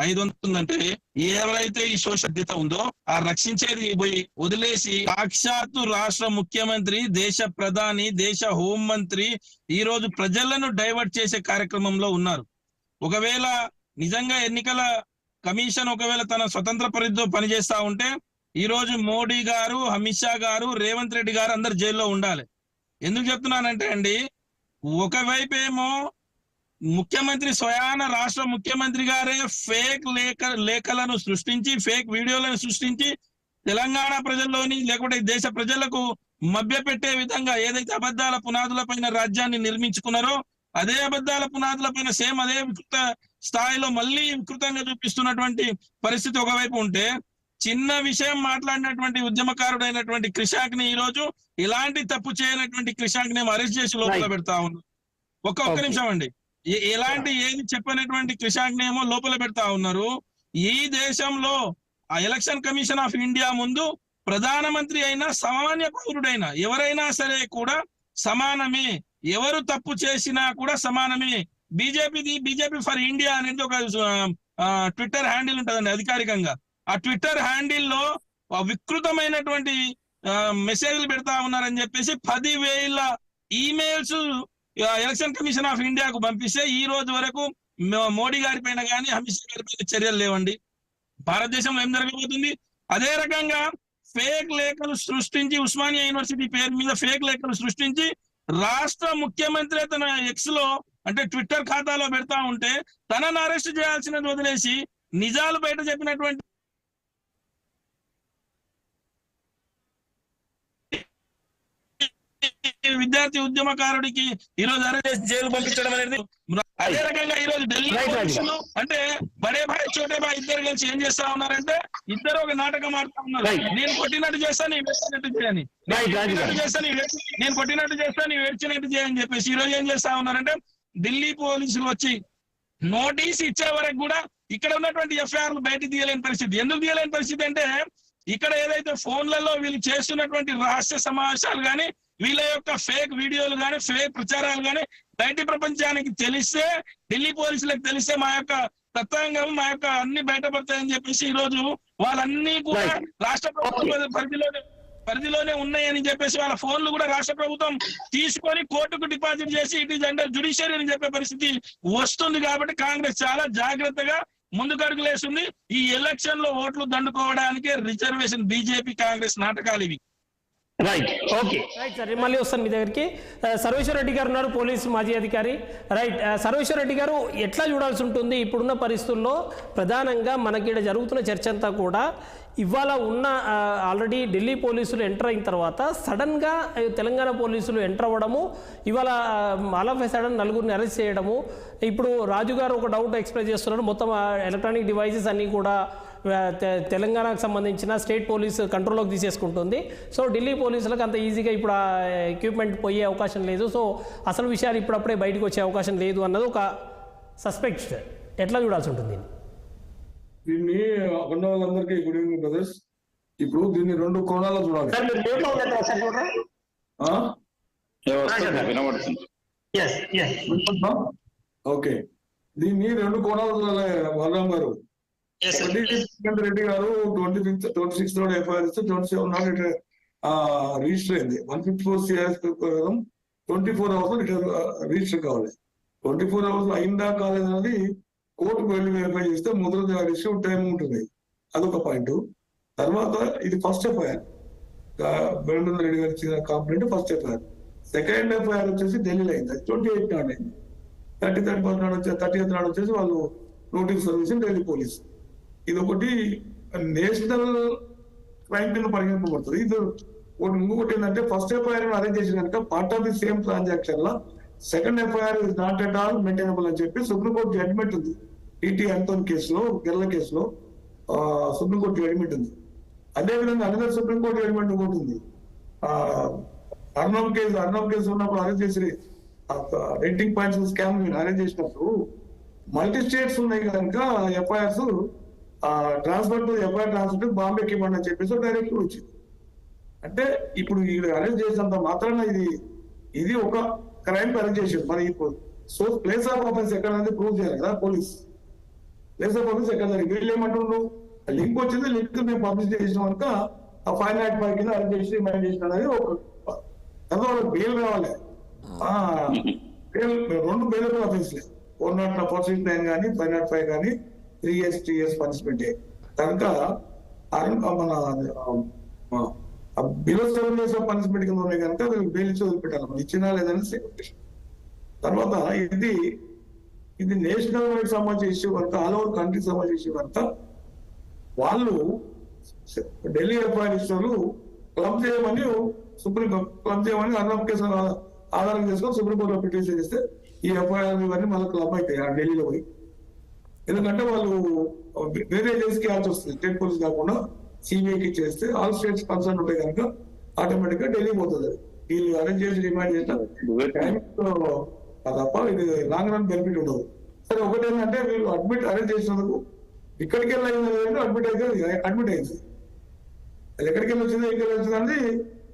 [SPEAKER 5] 500 అంటే ఎవరైతే ఈ సోషల్ ఉందో ఆ రక్షించేది పోయి వదిలేసి సాక్షాత్తు రాష్ట్ర ముఖ్యమంత్రి, దేశ ప్రధాని, దేశ హోంమంత్రి ఈ రోజు ప్రజలను డైవర్ట్ చేసే కార్యక్రమంలో ఉన్నారు. ఒకవేళ నిజంగా ఎన్నికల కమిషన్ ఒకవేళ తన స్వతంత్ర పరిధితో పనిచేస్తా ఉంటే ఈ రోజు మోడీ గారు, అమిత్ షా గారు, రేవంత్ రెడ్డి గారు అందరు జైల్లో ఉండాలి. ఎందుకు చెప్తున్నానంటే అండి, ఒకవైపు ఏమో ముఖ్యమంత్రి స్వయాన రాష్ట్ర ముఖ్యమంత్రి గారే ఫేక్ లేఖలను సృష్టించి, ఫేక్ వీడియోలను సృష్టించి తెలంగాణ ప్రజల్లోని లేకపోతే దేశ ప్రజలకు మభ్యపెట్టే విధంగా ఏదైతే అబద్ధాల పునాదుల పైన రాజ్యాన్ని నిర్మించుకున్నారో అదే అబద్ధాల పునాదుల పైన సేమ్ అదే వికృత స్థాయిలో మళ్ళీ వికృతంగా చూపిస్తున్నటువంటి పరిస్థితి ఒకవైపు ఉంటే, చిన్న విషయం మాట్లాడినటువంటి ఉద్యమకారుడైనటువంటి క్రిషాంక్ ని ఈ రోజు ఇలాంటి తప్పు చేయనటువంటి క్రిషాంక్ ని అరెస్ట్ చేసి లోపల పెడతా ఉన్నారు. ఒక్క నిమిషం అండి, ఎలాంటి ఏది చెప్పినటువంటి క్రిషాంక్ ని ఏమో లోపల పెడతా ఉన్నారు. ఈ దేశంలో ఆ ఎలక్షన్ కమిషన్ ఆఫ్ ఇండియా ముందు ప్రధానమంత్రి అయినా సామాన్య పౌరుడైనా ఎవరైనా సరే కూడా సమానమే, ఎవరు తప్పు చేసినా కూడా సమానమే. బీజేపీ ఫర్ ఇండియా అనేది ఒక ట్విట్టర్ హ్యాండిల్ ఉంటుందండి అధికారికంగా. ఆ ట్విట్టర్ హ్యాండిల్లో వికృతమైనటువంటి మెసేజ్లు పెడతా ఉన్నారని చెప్పేసి 10,000 ఈమెయిల్స్ ఎలక్షన్ కమిషన్ ఆఫ్ ఇండియాకు పంపిస్తే ఈ రోజు వరకు మోడీ గారి పైన కానీ అమిత్ షా గారి పైన చర్యలు లేవండి. భారతదేశంలో ఏం జరగబోతుంది? అదే రకంగా ఫేక్ లేఖలు సృష్టించి ఉస్మానియా యూనివర్సిటీ పేరు మీద ఫేక్ లేఖలు సృష్టించి రాష్ట్ర ముఖ్యమంత్రి తన ఎక్స్ లో అంటే ట్విట్టర్ ఖాతాలో పెడతా ఉంటే తనను అరెస్ట్ చేయాల్సినది వదిలేసి నిజాలు బయట చెప్పినటువంటి విద్యార్థి ఉద్యమకారుడికి ఈ రోజు అరెస్ట్ జైలు పంపించడం అనేది అదే రకంగా ఈ రోజు ఢిల్లీ పోలీసులు అంటే బడే భాయ్ చోటే భాయ్ ఇద్దరు కలిసి ఏం చేస్తా ఉన్నారంటే ఇద్దరు ఒక నాటకం ఆడుతా ఉన్నారు. నేను కొట్టినట్టు చేస్తా నీ వేసినట్టు చేయని, నేను కొట్టినట్టు చేస్తా నీ వేడ్చినట్టు చేయని చెప్పేసి ఈ రోజు ఏం చేస్తా ఉన్నారంటే ఢిల్లీ పోలీసులు వచ్చి నోటీస్ ఇచ్చే వరకు కూడా ఇక్కడ ఉన్నటువంటి ఎఫ్ఐఆర్లు బయట తీయలేని పరిస్థితి. ఎందుకు తీయలేని పరిస్థితి అంటే ఇక్కడ ఏదైతే ఫోన్లలో వీళ్ళు చేస్తున్నటువంటి రహస్య సమావేశాలు కానీ వీళ్ళ యొక్క ఫేక్ వీడియోలు కానీ ఫేక్ ప్రచారాలు కానీ బయటి ప్రపంచానికి తెలిస్తే, ఢిల్లీ పోలీసులకు తెలిస్తే మా యొక్క తత్వాంగం మా యొక్క అన్ని బయటపడతాయని చెప్పేసి ఈ రోజు వాళ్ళన్నీ కూడా రాష్ట్ర ప్రభుత్వం పరిధిలోనే ఉన్నాయని చెప్పేసి వాళ్ళ ఫోన్లు కూడా రాష్ట్ర ప్రభుత్వం తీసుకొని కోర్టుకు డిపాజిట్ చేసి ఇట్ ఈజ్ అండర్ జ్యుడిషియరీ అని చెప్పే పరిస్థితి వస్తుంది. కాబట్టి కాంగ్రెస్ చాలా జాగ్రత్తగా ముందుకడుగులేస్తుంది. ఈ ఎలక్షన్ లో ఓట్లు దండుకోవడానికి రిజర్వేషన్ బీజేపీ కాంగ్రెస్ నాటకాలు ఇవి.
[SPEAKER 1] Right, okay, right sir. మళ్ళీ వస్తాను మీ దగ్గరికి. సర్వేశ్వర రెడ్డి గారు ఉన్నారు, పోలీసు మాజీ అధికారి. రైట్, సర్వేశ్వర రెడ్డి గారు, ఎట్లా చూడాల్సి ఉంటుంది ఇప్పుడున్న పరిస్థితుల్లో? ప్రధానంగా మనకి ఇక్కడ జరుగుతున్న చర్చ అంతా కూడా ఇవాళ ఉన్న ఆల్రెడీ ఢిల్లీ పోలీసులు ఎంటర్ అయిన తర్వాత సడన్గా తెలంగాణ పోలీసులు ఎంటర్ అవ్వడము, ఇవాళ ఆల్ ఆఫ్ ఎ సడన్ నలుగురిని అరెస్ట్ చేయడము. ఇప్పుడు రాజు గారు ఒక డౌట్ ఎక్స్ప్రెస్ చేస్తున్నారు, మొత్తం ఎలక్ట్రానిక్ డివైసెస్ అన్నీ కూడా తెలంగాణకు సంబంధించిన స్టేట్ పోలీస్ కంట్రోల్లోకి తీసేసుకుంటుంది. సో ఢిల్లీ పోలీసులకు అంత ఈజీగా ఇప్పుడు ఆ ఎక్విప్మెంట్ పోయే అవకాశం లేదు. సో అసలు విషయాలు ఇప్పుడప్పుడే బయటకు వచ్చే అవకాశం లేదు అన్నది ఒక సస్పెక్ట్. ఎట్లా చూడాల్సి ఉంటుంది
[SPEAKER 6] దీన్ని? అక్కడ వాళ్ళందరికీ గుడ్ ఈవినింగ్ బ్రదర్స్. ఇప్పుడు దీన్ని రెండు కోణాల్లో చూడాలి. ఓకే, దీన్ని రెండు కోణాలు చూడాలి బలరాం గారు. రెడ్డి గారు 26 నాడు ఎఫ్ఐఆర్ ఇస్తే 27 నాడు రిజిస్టర్ అయింది. 154 CRS ప్రకారం 24 hours రిజిస్టర్ కావాలి. 24 hours అయిందా కాలేదన్నది కోర్టుకు వెళ్ళి వెరిఫై చేస్తే ముద్ర తయారు టైం ఉంటుంది. అదొక పాయింట్. తర్వాత ఇది ఫస్ట్ ఎఫ్ఐఆర్, బలరాం రెడ్డి గారు ఇచ్చిన complaint first FIR. Second FIR వచ్చేసి ఢిల్లీలో అయింది, 28 నాడు అయింది. 30th నాడు వచ్చేసి వాళ్ళు నోటీస్ సర్వీస్ ఢిల్లీ పోలీస్. ఇది ఒకటి నేషనల్ క్రైమ్ కింద పరిగణింపబడుతుంది. ఇది ఇంకొకటి ఏంటంటే ఫస్ట్ ఎఫ్ఐఆర్ అరేంజ్ చేసిన కనుక part of the same transaction law second FIR is not at all maintainable అని చెప్పి సుప్రీంకోర్టు జడ్జిమెంట్ ఉంది. టీటీ అంతోన్ కేసులో, గెర్ల కేసులో సుప్రీంకోర్టు జడ్జిమెంట్ ఉంది. అదేవిధంగా అనదర్ సుప్రీంకోర్టు జడ్జిమెంట్ ఇంకోటి ఉంది. అర్ణవ్ కేసు ఉన్నప్పుడు అరెస్ట్ చేసి రేటింగ్ పాయింట్స్ స్కామ్ అరేంజ్ చేసినప్పుడు మల్టీ స్టేట్స్ ఉన్నాయి కనుక FIRs transfer to FIR transfer బాంబేకి ఇవ్వండి అని చెప్పేసి డైరెక్ట్ వచ్చింది. అంటే ఇప్పుడు అరెస్ట్ చేసినంత మాత్రాన ఇది ఒక క్రైమ్ అరెస్ట్ చేసారు. మరి ఇప్పుడు సో ప్లేస్ ఆఫ్ ఆఫెన్స్ ఎక్కడ అనేది ప్రూవ్ చేయాలి కదా పోలీస్. ప్లేస్ ఆఫ్ ఆఫెన్స్ ఎక్కడ వీళ్ళు ఏమంటుండ్రు, లింక్ వచ్చింది, లింక్ మేము పబ్లిష్ చేసిన కనుక ఆ 505 కింద అరెస్ట్ చేసి రిమైండ్ చేసిన అనేది ఒక వాళ్ళకి బెయిల్ కావాలి. రెండు బెయిలబుల్ ఆఫెన్స్లే, 409 కానీ 505 కానీ 3 years 2 years పనిష్మెంట్ కనుక మన బిలో 7 years ఆఫ్ పనిష్మెంట్ కింద ఉన్నాయి కనుక వీళ్ళు బెయిల్ ఇచ్చి వదిలిపెట్టాలి, మనం ఇచ్చినా లేదని. తర్వాత ఇది నేషనల్ వైడ్ సంబంధించిన ఇష్యూ కనుక, ఆల్ ఓవర్ కంట్రీకి సంబంధించిన ఇష్యూ కనుక వాళ్ళు ఢిల్లీ ఎఫ్ఐఆర్ ఇష్యూలు క్లబ్ చేయమని అర్ణబ్ కేసు ఆధారం చేసుకొని సుప్రీంకోర్టులో పిటిషన్ చేస్తే ఈ ఎఫ్ఐఆర్ ఇవన్నీ మళ్ళీ క్లబ్ అవుతాయి ఆ ఢిల్లీలో పోయి. ఎందుకంటే వాళ్ళు వేరే ఏజెన్సీకి ఇవ్వాల్సి వస్తుంది, స్టేట్ పోలీస్ కాకుండా సిబిఐకి చేస్తే ఆల్ స్టేట్స్ కన్సర్న్ ఉంటాయి కనుక ఆటోమేటిక్ గా ఢిల్లీ పోతుంది. వీళ్ళు అరేంజ్ చేసి రిమైండ్ చేసిన తప్ప ఇది లాంగ్ రన్ బెనిఫిట్ ఉండదు. సరే, ఒకటి ఏంటంటే వీళ్ళు అరేంజ్ చేసినందుకు ఇక్కడికి వెళ్ళి అడ్మిట్ అయింది. అది ఎక్కడికి వెళ్ళి వచ్చింది, ఎక్కడికి వచ్చింది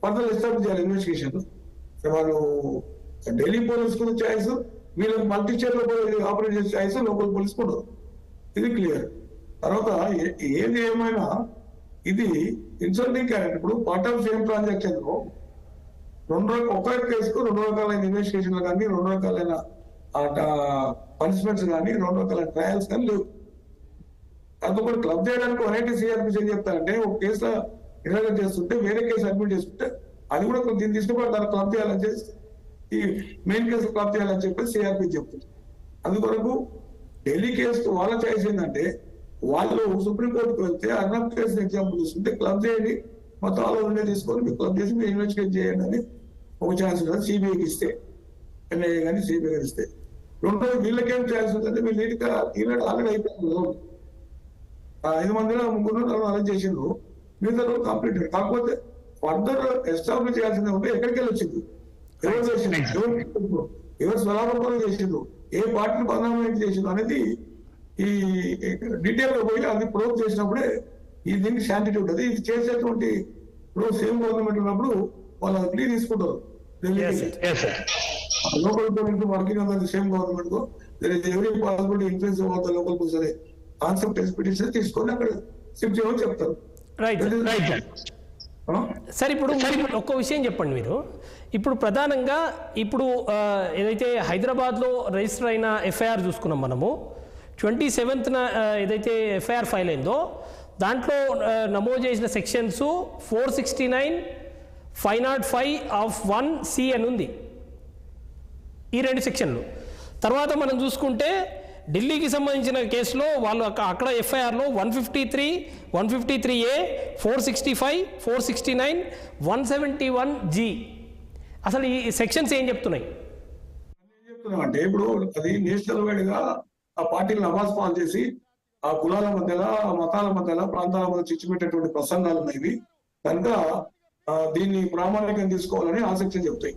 [SPEAKER 6] ఫర్దర్ ఎస్టాబ్లిష్ చేయాలి ఇన్వెస్టిగేషన్. వాళ్ళు ఢిల్లీ పోలీస్ కు ఛాయిస్, వీళ్ళకి మల్టీ స్టేట్ లో ఆపరేట్ చేసే ఛాయిస్ లోకల్ పోలీస్ కూడా, ఇది క్లియర్. తర్వాత ఏది ఏమైనా ఇది ఇన్సల్టింగ్ క్యారెక్టర్. ఇప్పుడు పార్ట్ ఆఫ్ సేమ్ ట్రాన్సాక్షన్ లో ఒకే కేసుకు 2 రకాలైన ఇన్వెస్టిగేషన్లు కానీ 2 రకాలైన పనిష్మెంట్స్ కానీ 2 రకాలైన ట్రయల్స్ కానీ లేవు. అందుకని క్లబ్ చేయడానికి వెరైటీ సిఆర్పిసి ఏం చెప్తారంటే ఒక కేసులో ఇంటర్వ్యూ చేస్తుంటే వేరే కేసు అడ్మిట్ చేసుకుంటే అది కూడా దీన్ని తీసుకుని దాన్ని క్లబ్ చేయాలని చేసి ఈ మెయిన్ కేసు క్లబ్ చేయాలని చెప్పి సిఆర్పి చెప్తుంది. అందుకొరకు ఢిల్లీ కేసు వాళ్ళ చాయిస్ ఏంటంటే వాళ్ళు సుప్రీంకోర్టుకు వెళ్తే అర్నబ్ కేసు ఎగ్జాంపుల్ తీసుకుంటే క్లబ్ చేయండి, మొత్తం ఆల్ ఓవర్ ఇండియా తీసుకొని మీరు క్లబ్ చేసి మీరు ఇన్వెస్టిగేట్ చేయండి అని ఒక ఛాన్స్ ఉంటుంది సిబిఐకి ఇస్తే, ఎన్ఐఏ కానీ సిబిఐ ఇస్తే. రెండోది వీళ్ళకేం ఛాన్స్ ఉందంటే వీళ్ళు ఈనాడు ఆల్రెడీ అయిపోయింది. 5 మందిలో 3 అరెస్ట్ చేసిండ్రు, మిగతా కంప్లీట్. కాకపోతే ఫర్దర్ ఎస్టాబ్లిష్ చేయాల్సింది ఉంటే ఎక్కడికి వెళ్ళి వచ్చింది, ఎవరు చేసిండ్రు, ఎవరు స్వలాభంగా చేసిండ్రు, ఏ పార్టీని బదనామం చేసిండ్రు అనేది ఈ డీటెయిల్ గా పోయి అది ప్రూవ్ చేసినప్పుడే ఈ దీనికి శాంటిటీ ఉంటుంది. ఇది చేసేటువంటి ఇప్పుడు సేమ్ గవర్నమెంట్ ఉన్నప్పుడు వాళ్ళు అగ్రీ తీసుకుంటారు. లోకల్ గవర్నమెంట్ వర్కింగ్ అందరి same government every possibility influence అవుతుంది లోకల్ సరే కాన్సెప్ట్ ఎక్స్పెక్టేషన్ తీసుకొని అక్కడ షిఫ్ట్ చేయమని చెప్తారు.
[SPEAKER 1] సార్ ఇప్పుడు ఒక్క విషయం చెప్పండి మీరు. ఇప్పుడు ప్రధానంగా ఇప్పుడు ఏదైతే హైదరాబాద్లో రిజిస్టర్ అయిన ఎఫ్ఐఆర్ చూసుకున్నాం మనము, 27th ఏదైతే ఎఫ్ఐఆర్ ఫైల్ అయిందో దాంట్లో నమోదు చేసిన సెక్షన్స్ 469, 505 ఆఫ్ 1C అని ఉంది, ఈ 2 సెక్షన్లు. తర్వాత మనం చూసుకుంటే ఢిల్లీకి సంబంధించిన కేసులో వాళ్ళు అక్కడ ఎఫ్ఐఆర్లో 153, 153A, 465, 469, 171G. అసలు ఈ సెక్షన్స్ ఏం చెప్తున్నాయి?
[SPEAKER 6] అంటే ఇప్పుడు అది నేషనల్ వైడ్ గా ఆ పార్టీలను అవాజ్ పాలు చేసి ఆ కులాల మధ్యలో, మతాల మధ్యలో, ప్రాంతాల మధ్య చిచ్చుపెట్టేటువంటి ప్రసంగాలు ఉన్నాయి కనుక దీన్ని ప్రామాణికంగా తీసుకోవాలని ఆ సెక్షన్ చెప్తాయి.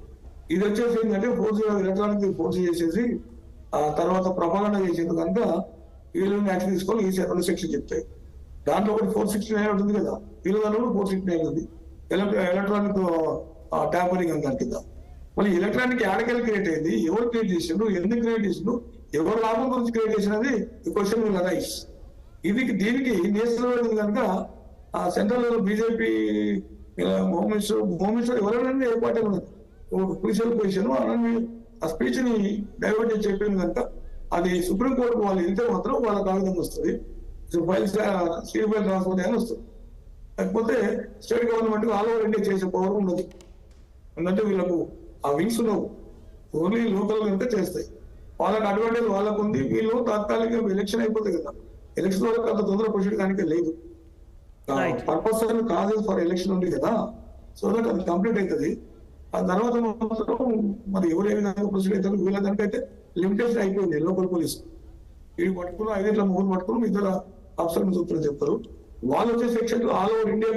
[SPEAKER 6] ఇది వచ్చేసి ఏంటంటే ఎలక్ట్రానిక్ ఫోర్స్ చేసేసి ఆ తర్వాత ప్రపాలన చేసేది కనుక వీళ్ళని యాక్షన్ తీసుకోవాలి. ఈ 2 సెక్షన్ చెప్తాయి. దాంట్లో ఒకటి 469 ఉంటుంది కదా, వీళ్ళ దాంట్లో 469 ఉంది ఎలక్ట్రానిక్ ట్యాంపరింగ్ అని దాని కింద. మళ్ళీ ఎలక్ట్రానిక్ యాడకెళ్ళి క్రియేట్ అయింది, ఎవరు క్రియేట్ చేసిండ్రు, ఎందుకు క్రియేట్ చేసిండ్రు, ఎవరు లాభం గురించి క్రియేట్ చేసినది ఈ క్వశ్చన్ విల్ అరైజ్. దీనికి నేషనల్ కనుక ఆ central level BJP home minister ఎవరైనా ఏ పార్టీ ఉన్నది క్రూషియల్ పొజిషన్ ఆ స్పీచ్ ని డైవర్ట్ చేసి చెప్పింది కనుక అది సుప్రీంకోర్టు వాళ్ళు వెళ్తే మాత్రం వాళ్ళ కాగితం వస్తుంది, ఫైల్ ట్రాన్స్ఫర్ అని వస్తుంది. లేకపోతే state government all over India చేసే పవర్ ఉండదు. ఎందుకంటే వీళ్ళకు ఆ వింగ్స్ ఉండవు, ఓన్లీ లోకల్ కనుక చేస్తాయి. వాళ్ళకి అడ్వాంటేజ్ వాళ్ళకు ఉంది. వీళ్ళు తాత్కాలిక ఎలక్షన్ అయిపోతుంది కదా, ఎలక్షన్ వరకు అంత తొందర ప్రొసీడ్ కానీ లేదు. పర్పస్ కాజెస్ ఫర్ ఎలక్షన్ ఉంది కదా, సో దట్ అది కంప్లీట్ అవుతుంది. ఆ తర్వాత మరి ఎవరు ఏ విధంగా ప్రొసీడ్ అవుతారు వీళ్ళ దానికైతే లిమిటేషన్ అయిపోయింది. లోకల్ పోలీసు వీడు పట్టుకుని 5 3 పట్టుకుని ఇద్దరు అఫ్సర్ చూపులు చెప్తారు. వాళ్ళు వచ్చే సెక్షన్ ఆల్ ఓవర్ ఇండియా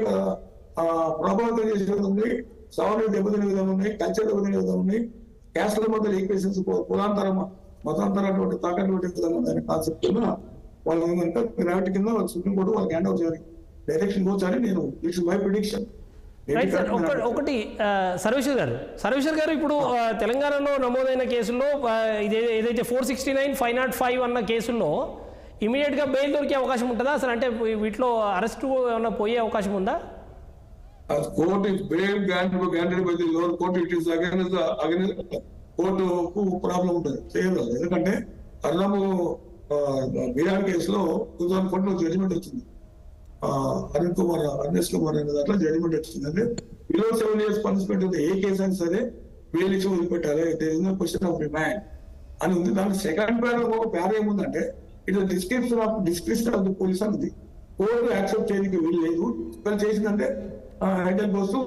[SPEAKER 6] ప్రభావితం చేసే విధంగా ఉన్నాయి, సవాళ్ళు దెబ్బతినే విధంగా ఉన్నాయి, కల్చర్ దెబ్బతినే విధంగా ఉన్నాయి, క్యాస్ట్ల మధ్య ఈక్వేషన్స్, కులాంతర మతాంతరటువంటి తాకటువంటి విధంగా ఉందనే కాన్సెప్ట్ వాళ్ళు కనుక గ్రావిటీ కింద సుప్రీంకోర్టు వాళ్ళకి హ్యాండ్ ఓవర్ చేయాలి, డైరెక్షన్ వచ్చారని నేను ఇట్స్ మై ప్రిడిక్షన్.
[SPEAKER 1] ఒకటి సర్వేశ్వర్ గారు ఇప్పుడు తెలంగాణలో నమోదైన కేసుల్లో ఏదైతే 469, 505 అన్న కేసుల్లో ఇమీడియట్గా బెయిల్ దొరికే అవకాశం ఉంటుందా అసలు? అంటే వీటిలో అరెస్ట్ ఏమన్నా పోయే అవకాశం ఉందా?
[SPEAKER 6] Court bail granted by the lower court, it is against కోర్టుకు ప్రాబ్లం ఉంటుంది, చేయగలదు. ఎందుకంటే అర్నబ్ బీహార్ కేసులో 2014 జడ్జిమెంట్ వచ్చింది, అర్నేష్ కుమార్ అనే దాంట్లో జడ్జిమెంట్ వచ్చింది. అంటే బిలో 7 years పనిష్మెంట్ ఉంది, ఏ కేసు అయినా సరే బెయిల్ ఇచ్చి వదిలిపెట్టాలి, క్వశ్చన్ ఆఫ్ రిమాండ్ అని ఉంది. దాంట్లో సెకండ్ ప్యారా ఒక ప్యారా ఏముందంటే it description of the police అనేది కోర్టు యాక్సెప్ట్ చేయడానికి వీలు లేదు. వాళ్ళు చేసిందంటే హైడల్ పోస్తూ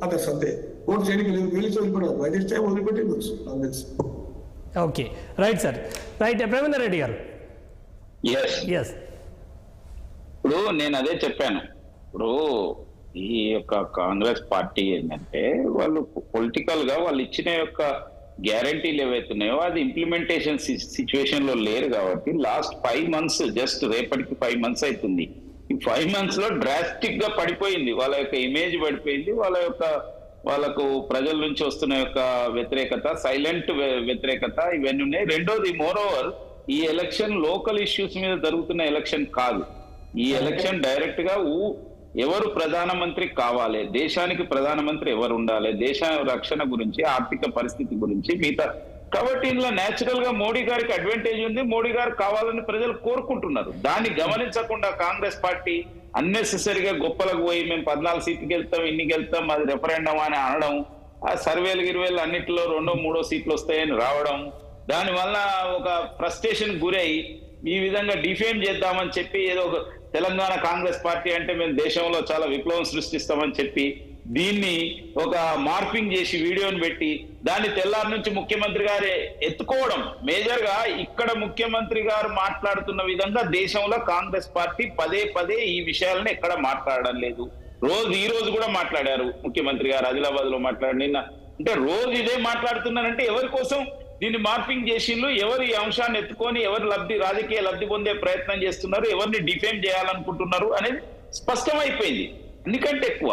[SPEAKER 6] అదర్స్ అంతే, కోర్టు చేయడానికి లేదు, వీళ్ళు వదిలిపెట్టారు, వైద్య టైం వదిలిపెట్టి.
[SPEAKER 1] Okay, right sir, right. Premender Reddy గారు.
[SPEAKER 3] ఇప్పుడు నేను అదే చెప్పాను, ఇప్పుడు ఈ యొక్క కాంగ్రెస్ పార్టీ ఏంటంటే వాళ్ళు పొలిటికల్ గా వాళ్ళు ఇచ్చిన యొక్క గ్యారంటీలు ఏవైతున్నాయో అది ఇంప్లిమెంటేషన్ సిచ్యువేషన్ లో లేరు కాబట్టి లాస్ట్ 5 months, జస్ట్ రేపటికి 5 months అవుతుంది. ఈ 5 months లో డ్రాస్టిక్ గా పడిపోయింది, వాళ్ళ యొక్క ఇమేజ్ పడిపోయింది, వాళ్ళకు ప్రజల నుంచి వస్తున్న యొక్క వ్యతిరేకత, సైలెంట్ వ్యతిరేకత ఇవన్నీ ఉన్నాయి. రెండోది మోర్ ఓవర్ ఈ ఎలక్షన్ లోకల్ ఇష్యూస్ మీద జరుగుతున్న ఎలక్షన్ కాదు. ఈ ఎలక్షన్ డైరెక్ట్ గా ఎవరు ప్రధానమంత్రి కావాలి, దేశానికి ప్రధానమంత్రి ఎవరు ఉండాలి, దేశ రక్షణ గురించి, ఆర్థిక పరిస్థితి గురించి మిగతా. కాబట్టి ఇందులో న్యాచురల్ గా మోడీ గారికి అడ్వాంటేజ్ ఉంది, మోడీ గారు కావాలని ప్రజలు కోరుకుంటున్నారు. దాన్ని గమనించకుండా కాంగ్రెస్ పార్టీ అన్నెసెసరీగా గొప్పలకు పోయి మేము 14 సీట్కి వెళ్తాం, ఇన్నికి వెళ్తాం, అది రెఫరెండం అని అనడం, ఆ సర్వేలు గిర్వేలు అన్నిటిలో 2, 3 సీట్లు వస్తాయని రావడం, దానివల్ల ఒక ఫ్రస్ట్రేషన్ గురై ఈ విధంగా డిఫేమ్ చేద్దామని చెప్పి ఏదో ఒక తెలంగాణ కాంగ్రెస్ పార్టీ అంటే మేము దేశంలో చాలా విప్లవం సృష్టిస్తామని చెప్పి దీన్ని ఒక మార్పింగ్ చేసి వీడియోని పెట్టి దాన్ని తెల్లారి నుంచి ముఖ్యమంత్రి గారే ఎత్తుకోవడం. మేజర్ గా ఇక్కడ ముఖ్యమంత్రి గారు మాట్లాడుతున్న విధంగా దేశంలో కాంగ్రెస్ పార్టీ పదే ఈ విషయాలను ఎక్కడ మాట్లాడడం లేదు. ఈ రోజు కూడా మాట్లాడారు ముఖ్యమంత్రి గారు, ఆదిలాబాద్ లో మాట్లాడి నిన్న. అంటే రోజు ఇదే మాట్లాడుతున్నారంటే ఎవరి కోసం దీన్ని మార్పింగ్ చేసిండ్రు, ఎవరు ఈ అంశాన్ని ఎత్తుకొని ఎవరు రాజకీయ లబ్ధి పొందే ప్రయత్నం చేస్తున్నారు, ఎవరిని డిఫేమ్ చేయాలనుకుంటున్నారు అనేది స్పష్టమైపోయింది. ఎందుకంటే ఎక్కువ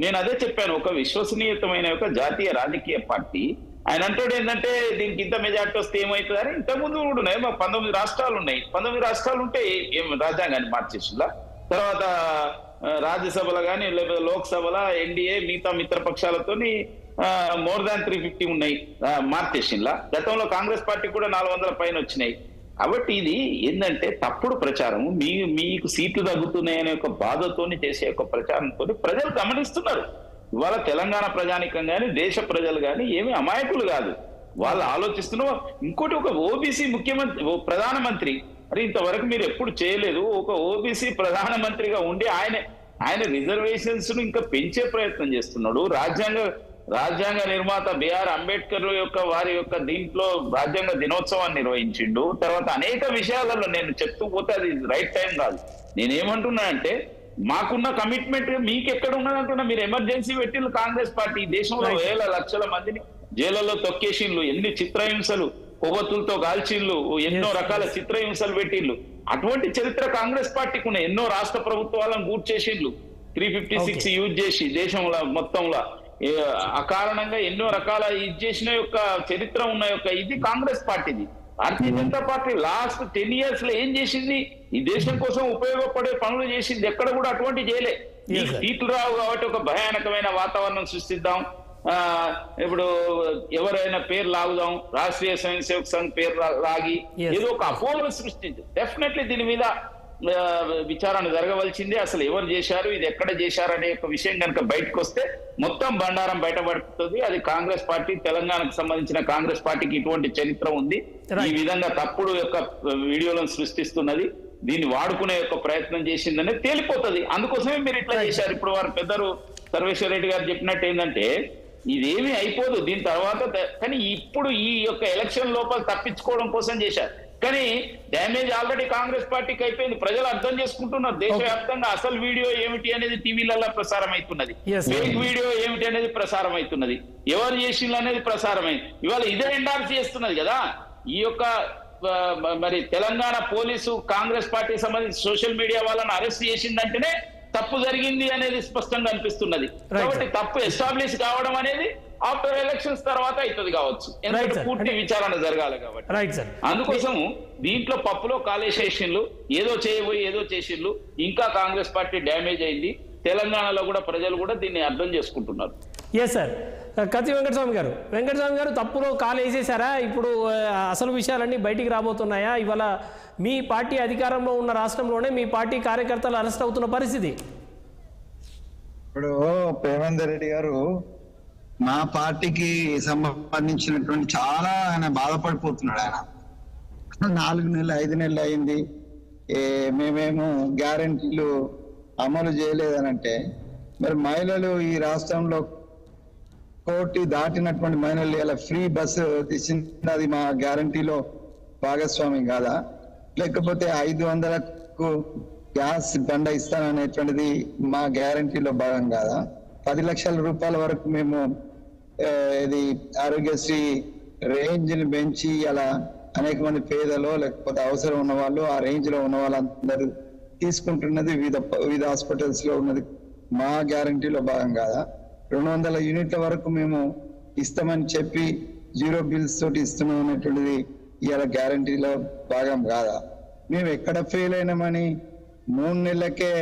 [SPEAKER 3] నేను అదే చెప్పాను, ఒక విశ్వసనీయతమైన ఒక జాతీయ రాజకీయ పార్టీ ఆయన అంటాడు ఏంటంటే దీనికి ఇంత మెజార్టీ వస్తే ఏమవుతుంది అని. ఇంతకుముందు కూడా ఉన్నాయి, 19 రాష్ట్రాలు ఉన్నాయి. 19 రాష్ట్రాలు ఉంటే ఏం రాజ్యాంగాన్ని మార్చేసిందా? తర్వాత రాజ్యసభలో కానీ లేకపోతే లోక్సభలో ఎన్డీఏ మిగతా మిత్రపక్షాలతోని మోర్ దాన్ 350 ఉన్నాయి మార్చేసిందా? గతంలో కాంగ్రెస్ పార్టీ కూడా 400 పైన వచ్చినాయి. కాబట్టి ఇది ఏంటంటే తప్పుడు ప్రచారం, మీకు సీట్లు తగ్గుతున్నాయనే ఒక బాధతోని చేసే ఒక ప్రచారంతో ప్రజలు గమనిస్తున్నారు. ఇవాళ తెలంగాణ ప్రజానికం కానీ దేశ ప్రజలు కానీ ఏమీ అమాయకులు కాదు, వాళ్ళు ఆలోచిస్తున్నారు. ఇంకోటి, ఒక ఓబీసీ ప్రధానమంత్రి, మరి ఇంతవరకు మీరు ఎప్పుడు చేయలేదు. ఒక ఓబీసీ ప్రధానమంత్రిగా ఉండి ఆయన రిజర్వేషన్స్ ను ఇంకా పెంచే ప్రయత్నం చేస్తున్నాడు. రాజ్యాంగ నిర్మాత బిఆర్ అంబేద్కర్ వారి యొక్క దీంట్లో రాజ్యాంగ దినోత్సవాన్ని నిర్వహించిండు. తర్వాత అనేక విషయాలలో నేను చెప్తూ పోతే అది రైట్ టైం కాదు. నేనేమంటున్నా అంటే మాకున్న కమిట్మెంట్ మీకు ఎక్కడ ఉన్నదంటున్నా. మీరు ఎమర్జెన్సీ పెట్టిండ్రు కాంగ్రెస్ పార్టీ, దేశంలో వేల లక్షల మందిని జైళ్లలో తొక్కేసిండ్లు, ఎన్ని చిత్రహింసలు, కొవ్వొత్తులతో కాల్చిండ్లు, ఎన్నో రకాల చిత్రహింసలు పెట్టిండ్లు. అటువంటి చరిత్ర కాంగ్రెస్ పార్టీకి ఉన్న ఎన్నో రాష్ట్ర ప్రభుత్వాలను గూట్ చేసిండ్లు, 356 యూజ్ చేసి దేశంలో మొత్తంలో అకారణంగా ఎన్నో రకాల ఇది చేసిన యొక్క చరిత్ర ఉన్న యొక్క ఇది కాంగ్రెస్ పార్టీది. Bharatiya Janata party last 10 years లో ఏం చేసింది? ఈ దేశం కోసం ఉపయోగపడే పనులు చేసింది. ఎక్కడ కూడా అటువంటి చేయలే. ఈ సీట్లు రావు కాబట్టి ఒక భయానకమైన వాతావరణం సృష్టిద్దాం, ఇప్పుడు ఎవరైనా పేరు లాగుదాం, రాష్ట్రీయ స్వయం సేవక్ సంఘ్ పేరు లాగి ఏదో ఒక అపోహలు సృష్టించి డెఫినెట్లీ దీని మీద విచారణ జరగవలసిందే. అసలు ఎవరు చేశారు, ఇది ఎక్కడ చేశారు అనే ఒక విషయం కనుక బయటకు వస్తే మొత్తం బండారం బయటపడుతుంది. అది కాంగ్రెస్ పార్టీ, తెలంగాణకు సంబంధించిన కాంగ్రెస్ పార్టీకి ఇటువంటి చరిత్ర ఉంది. ఈ విధంగా తప్పుడు యొక్క వీడియోలను సృష్టిస్తున్నది, దీన్ని వాడుకునే యొక్క ప్రయత్నం చేసిందనే తేలిపోతుంది. అందుకోసమే మీరు ఇట్లా చేశారు. ఇప్పుడు వారు పెద్దలు సర్వేశ్వర రెడ్డి గారు చెప్పినట్టు ఏంటంటే ఇదేమీ అయిపోదు దీని తర్వాత, కానీ ఇప్పుడు ఈ యొక్క ఎలక్షన్ లోపల తప్పించుకోవడం కోసం చేశారు. కానీ డ్యామేజ్ ఆల్రెడీ కాంగ్రెస్ పార్టీకి అయిపోయింది. ప్రజలు అర్థం చేసుకుంటున్నారు. దేశవ్యాప్తంగా అసలు వీడియో ఏమిటి అనేది టీవీలలో ప్రసారం అవుతున్నది, ఫేక్ వీడియో ఏమిటి అనేది ప్రసారం అవుతున్నది, ఎవరు చేసిండ్రు అనేది ప్రసారమైంది. ఇవాళ ఇదే ఎండార్స్ చేస్తున్నది కదా. ఈ యొక్క మరి తెలంగాణ పోలీసు కాంగ్రెస్ పార్టీకి సంబంధించి సోషల్ మీడియా వాళ్ళని అరెస్ట్ చేసిందంటేనే తప్పు జరిగింది అనేది స్పష్టంగా అనిపిస్తున్నది. కాబట్టి తప్పు ఎస్టాబ్లిష్ కావడం అనేది ఆఫ్టర్ ఎలక్షన్స్ తర్వాత అవుతుంది కావచ్చు, ఎందుకంటే పూర్తి విచారణ జరగాలి కాబట్టి. అందుకోసము దీంట్లో పప్పులో కాలేసేషన్లు, ఏదో చేయబోయి ఏదో చేసిండ్లు. ఇంకా కాంగ్రెస్ పార్టీ డ్యామేజ్ అయింది. తెలంగాణలో కూడా ప్రజలు కూడా దీన్ని అర్థం చేసుకుంటున్నారు.
[SPEAKER 1] Yes sir. కత్తి వెంకటస్వామి గారు తప్పులో కాలు వేసేసారా? ఇప్పుడు అసలు విషయాలన్నీ బయటికి రాబోతున్నాయా? ఇవాళ మీ పార్టీ అధికారంలో ఉన్న రాష్ట్రంలోనే మీ పార్టీ కార్యకర్తలు అరెస్ట్ అవుతున్న పరిస్థితి.
[SPEAKER 4] ఇప్పుడు ప్రేమేందర్ రెడ్డి గారు మా పార్టీకి సంబంధించినటువంటి చాలా ఆయన బాధపడిపోతున్నాడు. ఆయన 4 నెలలు 5 నెలలు అయింది, మేమేమో గ్యారంటీలు అమలు చేయలేదనంటే, మరి మహిళలు ఈ రాష్ట్రంలో 1 కోటి దాటినటువంటి మహిళలు ఇలా ఫ్రీ బస్సు తీసినది మా గ్యారంటీలో భాగస్వామి కాదా? లేకపోతే 500కు గ్యాస్ బండ ఇస్తాననేటువంటిది మా గ్యారంటీలో భాగం కాదా? 10 లక్షల రూపాయల వరకు మేము ఇది ఆరోగ్యశ్రీ రేంజ్ ని పెంచి అలా అనేక మంది పేదలు లేకపోతే అవసరం ఉన్న వాళ్ళు ఆ రేంజ్ లో ఉన్న వాళ్ళందరూ తీసుకుంటున్నది వివిధ హాస్పిటల్స్ లో ఉన్నది మా గ్యారంటీలో భాగం కాదా? 200 యూనిట్ల వరకు మేము ఇస్తామని చెప్పి 0 బిల్స్ తోటి ఇస్తున్నాం అనేటువంటిది ఇవాళ గ్యారంటీలో భాగం కాదా? మేము ఎక్కడ ఫెయిల్ అయినామని 3 నెలలకే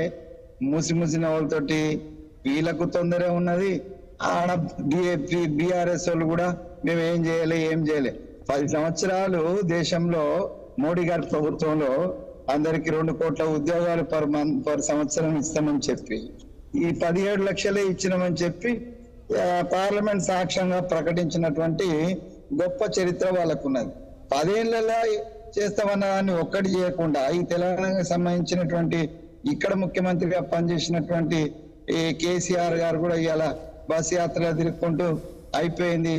[SPEAKER 4] మూసి నవ్వులతోటి వీళ్ళకు తొందర ఉన్నది, ఆడ బీఆర్ఎస్ వాళ్ళు కూడా మేము ఏం చేయలే 10 సంవత్సరాలు దేశంలో మోడీ గారి ప్రభుత్వంలో అందరికి 2 కోట్ల ఉద్యోగాలు పర్ సంవత్సరం ఇస్తామని చెప్పి ఈ 17 లక్షలే ఇచ్చినామని చెప్పి పార్లమెంట్ సాక్ష్యంగా ప్రకటించినటువంటి గొప్ప చరిత్ర వాళ్ళకున్నది. 10 ఏళ్లలో చేస్తామన్న దాన్ని ఒక్కటి చేయకుండా ఈ తెలంగాణకు సంబంధించినటువంటి ఇక్కడ ముఖ్యమంత్రిగా పనిచేసినటువంటి ఈ కేసీఆర్ గారు కూడా ఇవాళ బస్ యాత్ర తిరుగుకుంటూ అయిపోయింది,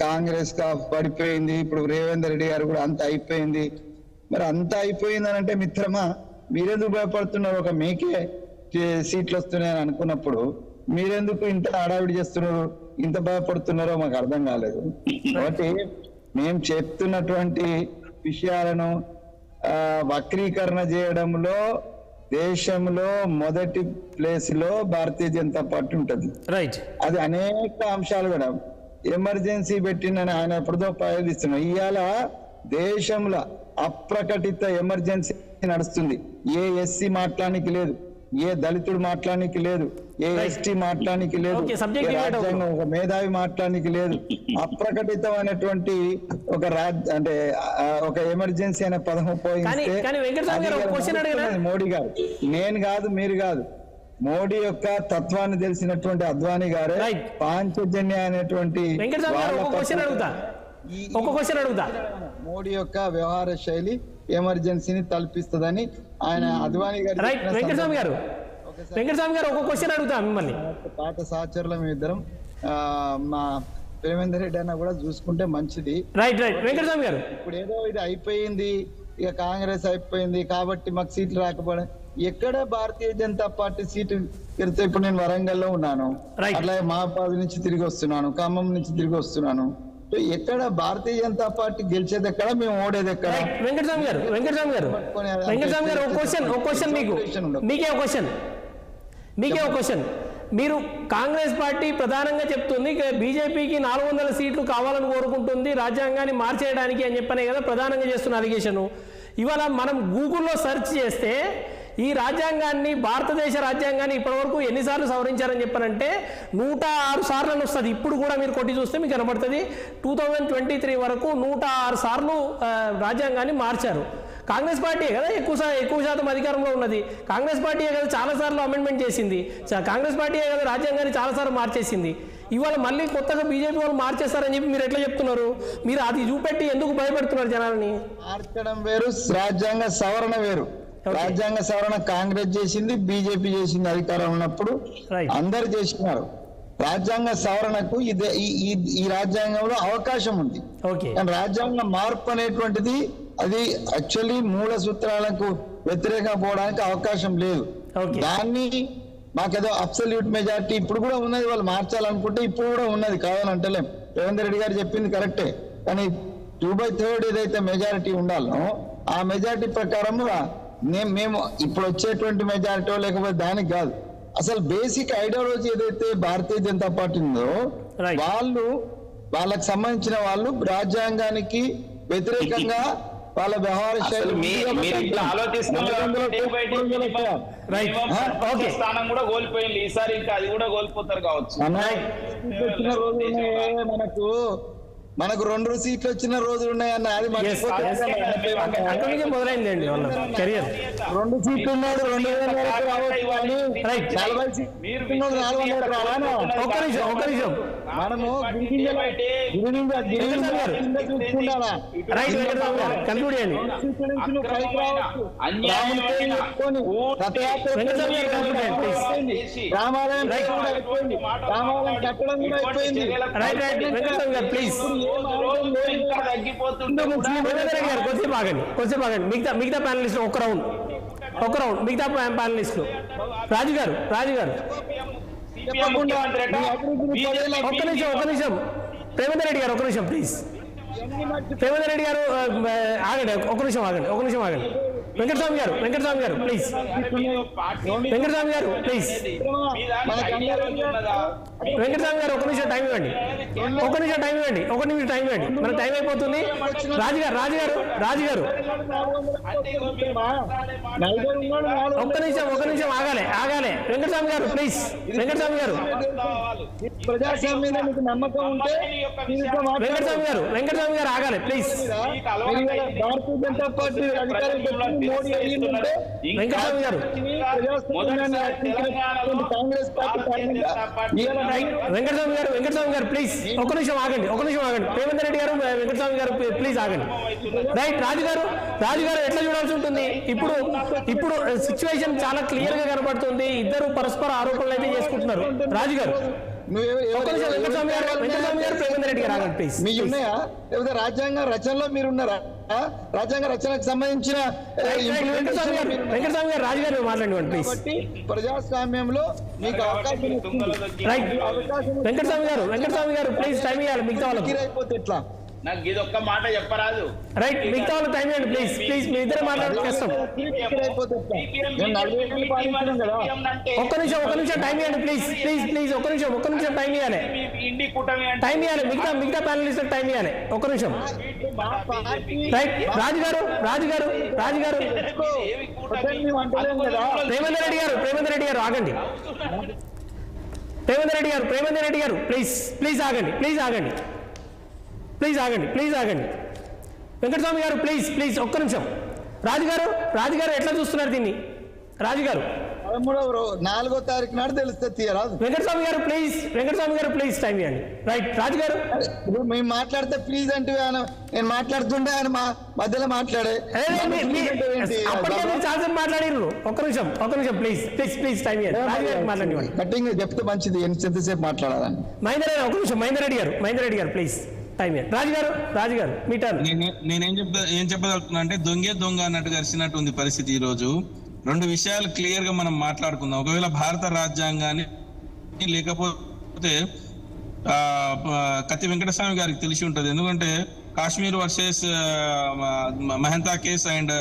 [SPEAKER 4] కాంగ్రెస్ గా పడిపోయింది, ఇప్పుడు రేవంత్ రెడ్డి గారు కూడా అంత అయిపోయింది. మరి అంత అయిపోయిందని అంటే మిత్రమా మీరెందుకు భయపడుతున్నారు? ఒక మీకే సీట్లు వస్తున్నాయని అనుకున్నప్పుడు మీరెందుకు ఇంత హడావిడి చేస్తున్నారు, ఇంత భయపడుతున్నారో మాకు అర్థం కాలేదు. కాబట్టి మేము చెప్తున్నటువంటి విషయాలను వక్రీకరణ చేయడంలో దేశంలో మొదటి ప్లేస్ లో భారతీయ జనతా పార్టీ ఉంటది.
[SPEAKER 1] రైట్.
[SPEAKER 4] అది అనేక అంశాలు కూడా ఎమర్జెన్సీ పెట్టిందని ఆయన ఎప్పుడుదో ప్రయోగిస్తున్నాం. ఇవాళ దేశంలో అప్రకటిత ఎమర్జెన్సీ నడుస్తుంది. ఏ ఎస్సీ మాట్లాడానికి లేదు, ఏ దళితుడు మాట్లాడానికి లేదు, ఏ ఎస్టీ మాట్లాడానికి లేదు, రాజ్యాంగం ఒక మేధావి మాట్లాడానికి లేదు. అప్రకటితమైనటువంటి ఒక ఎమర్జెన్సీ అనే పదం ఉపయోగిస్తే మోడీ గారు, నేను కాదు మీరు కాదు, మోడీ యొక్క తత్వాన్ని తెలిసినటువంటి అద్వానీ గారే పాంచజన్య అనేటువంటి మోడీ యొక్క వ్యవహార శైలి ఎమర్జెన్సీని తలపిస్తుందని ఆయన అద్వానీ గారు.
[SPEAKER 1] వెంకటస్వామి గారు ఒక క్వశ్చన్ అడుగుతా మిమ్మల్ని.
[SPEAKER 4] పాత సహచరులం ఇద్దరం, మా రేవంత్ రెడ్డి అన్న కూడా చూసుకుంటే మంచిది.
[SPEAKER 1] రైట్ వెంకటస్వామి గారు,
[SPEAKER 4] ఇప్పుడు ఏదో ఇది అయిపోయింది, ఇక కాంగ్రెస్ అయిపోయింది కాబట్టి మాకు సీట్లు రాకపోవడం, ఎక్కడ భారతీయ జనతా పార్టీ సీటు గెలిస్తే, ఇప్పుడు నేను వరంగల్లో ఉన్నాను, అట్లాగే మహాబాద్ నుంచి తిరిగి వస్తున్నాను, ఖమ్మం నుంచి తిరిగి వస్తున్నాను, ఎక్కడ భారతీయ జనతా పార్టీ గెలిచేది ఎక్కడ, మేము ఓడేది ఎక్కడ?
[SPEAKER 1] వెంకటస్వామి గారు ఒక క్వశ్చన్ మీకే ఒక క్వశ్చన్. మీరు కాంగ్రెస్ పార్టీ ప్రధానంగా చెప్తుంది బీజేపీకి 400 సీట్లు కావాలని కోరుకుంటుంది రాజ్యాంగాన్ని మార్చేయడానికి అని చెప్పనే కదా ప్రధానంగా చేస్తున్న అలిగేషన్. ఇవాళ మనం గూగుల్లో సెర్చ్ చేస్తే ఈ రాజ్యాంగాన్ని, భారతదేశ రాజ్యాంగాన్ని ఇప్పటివరకు ఎన్నిసార్లు సవరించారని చెప్పారంటే 106 సార్లు అని వస్తుంది. ఇప్పుడు కూడా మీరు కొట్టి చూస్తే మీకు కనబడుతుంది 2023 వరకు 106 సార్లు రాజ్యాంగాన్ని మార్చారు. కాంగ్రెస్ పార్టీ కదా ఎక్కువ శాతం అధికారంలో ఉన్నది. కాంగ్రెస్ పార్టీ కదా చాలాసార్లు అమెండ్మెంట్ చేసింది. కాంగ్రెస్ పార్టీ కదా రాజ్యాంగాన్ని చాలాసార్లు మార్చేసింది. ఇవాళ మళ్ళీ కొత్తగా బీజేపీ వాళ్ళు మార్చేస్తారని చెప్పి మీరు ఎట్లా చెప్తున్నారు? మీరు అది చూపెట్టి ఎందుకు భయపెడుతున్నారు జనాలని?
[SPEAKER 4] మార్చడం వేరు, రాజ్యాంగ సవరణ వేరు. రాజ్యాంగ సవరణ కాంగ్రెస్ చేసింది, బీజేపీ చేసింది అధికారం ఉన్నప్పుడు, అందరు చేసినారు. రాజ్యాంగ సవరణకు ఈ రాజ్యాంగంలో అవకాశం ఉంది. కానీ రాజ్యాంగ మార్పు అనేటువంటిది అది యాక్చువల్లీ మూల సూత్రాలకు వ్యతిరేకంగా పోవడానికి అవకాశం లేదు. దాన్ని మాకేదో అబ్సల్యూట్ మెజారిటీ ఇప్పుడు కూడా ఉన్నది, వాళ్ళు మార్చాలనుకుంటే ఇప్పుడు కూడా ఉన్నది, కాదని అంటలేం. రేవంత్ రెడ్డి గారు చెప్పింది కరెక్టే, కానీ 2/3 ఏదైతే మెజారిటీ ఉండాలో ఆ మెజారిటీ ప్రకారముగా మేము ఇప్పుడు వచ్చేటువంటి మెజారిటీ లేకపోతే దానికి కాదు, అసలు బేసిక్ ఐడియాలజీ ఏదైతే భారతీయ జనతా పార్టీ ఉందో వాళ్ళకి సంబంధించిన వాళ్ళు రాజ్యాంగానికి వ్యతిరేకంగా వాళ్ళ వ్యవహార శైలి
[SPEAKER 3] స్థానం కూడా కోల్పోయింది. ఈసారి ఇంకా అది కూడా కోల్పోతారు కావచ్చు.
[SPEAKER 4] మనకు 2 సీట్లు వచ్చిన రోజులు ఉన్నాయన్న, అది
[SPEAKER 1] మొదలైందండి
[SPEAKER 4] 2 సీట్లు ఉన్నాడు, 2000 40 సీట్లు 400 రావాలా? మనము రామాలయం కట్టడం కూడా అయిపోయింది.
[SPEAKER 1] కొంచెం ఆగండి. మిగతా ప్యానలిస్ట్ ఒక రౌండ్ మిగతా ప్యానలిస్టులు రాజు గారు ఒక్క నిమిషం రేవంత్ రెడ్డి గారు ఒక నిమిషం ప్లీజ్. రేవంత్ రెడ్డి గారు ఆగండి, ఒక నిమిషం ఆగండి. వెంకటస్వామి గారు ప్లీజ్. వెంకటస్వామి గారు ఒక నిమిషం టైం ఇవ్వండి. మన టైం అయిపోతుంది. రాజు గారు ఒక్క నిమిషం ఆగాలి. వెంకటస్వామి గారు ప్లీజ్. వెంకటస్వామి గారు ఆగాలి ప్లీజ్.
[SPEAKER 4] భారతీయ జనతా పార్టీ అధికారం మోడీ అయ్యిందంటే
[SPEAKER 1] వెంకటస్వామి గారు
[SPEAKER 4] కాంగ్రెస్
[SPEAKER 1] వెంకటస్వామి గారు ప్లీజ్ ఒక నిమిషం ఆగండి రేవంత్ రెడ్డి గారు వెంకటస్వామి గారు ప్లీజ్ ఆగండి. రైట్ రాజు గారు ఎట్లా చూడాల్సి ఉంటుంది? ఇప్పుడు సిచ్యువేషన్ చాలా క్లియర్ గా కనబడుతుంది. ఇద్దరు పరస్పర ఆరోపణలు అయితే చేసుకుంటున్నారు. రాజు గారు వెంకటస్వామి గారు రేవంత్ రెడ్డి గారు ఆగండి ప్లీజ్.
[SPEAKER 4] మీ ఉన్నాయా లేకపోతే రాజ్యాంగ రచనలో మీరున్నారా? రాజ్యాంగ రచనకు సంబంధించిన
[SPEAKER 1] వెంకటస్వామి గారు రాజు గారు మాట్లాడండి ప్లీజ్.
[SPEAKER 4] ప్రజాస్వామ్యంలో మీకు అవకాశం
[SPEAKER 1] వెంకటస్వామి గారు ప్లీజ్ టైం ఇవ్వాలి మిగతా వాళ్ళకి.
[SPEAKER 4] అయిపోతే ఎట్లా?
[SPEAKER 3] నాకు ఇది ఒక్క మాట చెప్పరాదు.
[SPEAKER 1] రైట్ మిగతా వాళ్ళు టైం ఇవ్వండి ప్లీజ్. మీ ఇద్దరు మాట్లాడుతున్నాం. ఒక్క నిమిషం టైం ఇవ్వండి ప్లీజ్. ఒక్క నిమిషం టైం ఇవ్వాలి. మిగతా ప్యానలిస్ట్ టైం ఇవ్వాలి. ఒక్క నిమిషం. రైట్ రాజు గారు రేవంత్ రెడ్డి గారు ఆగండి. రేవంత్ రెడ్డి గారు ప్లీజ్ ఆగండి. వెంకటస్వామి గారు ప్లీజ్ ఒక్క నిమిషం. రాజు గారు ఎట్లా చూస్తున్నారు దీన్ని? రాజు గారు
[SPEAKER 4] 4వ తారీఖు నాడు తెలుస్తుంది తీయరాదు.
[SPEAKER 1] వెంకటస్వామి గారు ప్లీజ్ టైం ఇవ్వండి. రైట్ రాజు గారు
[SPEAKER 4] ఇప్పుడు మేము మాట్లాడితే ప్లీజ్ అంటే నేను మాట్లాడుతుండే ఆయన మా మధ్యలో మాట్లాడే
[SPEAKER 1] అప్పటికే మీరు చాలా మాట్లాడారు. ఒక్క నిమిషం ప్లీజ్ టైం ఇవ్వండి. రాజు గారికి మాట్లాడండి.
[SPEAKER 4] కటింగ్ చెప్తే మంచిది. ఎంతసేపు మాట్లాడాలని.
[SPEAKER 1] మహేందర్ రెడ్డి గారు ప్లీజ్ టైం ఇవ్వండి. రాజు గారు మీ టర్న్.
[SPEAKER 5] ఏం చెప్పదలుచుకున్నా అంటే దొంగ అన్నట్టు కలిసినట్టు ఉంది పరిస్థితి. ఈ రోజు 2 విషయాలు క్లియర్ గా మనం మాట్లాడుకుందాం. ఒకవేళ భారత రాజ్యాంగాన్ని లేకపోతే కత్తి వెంకటస్వామి గారికి తెలిసి ఉంటది. ఎందుకంటే Kashmir versus Mahanta case and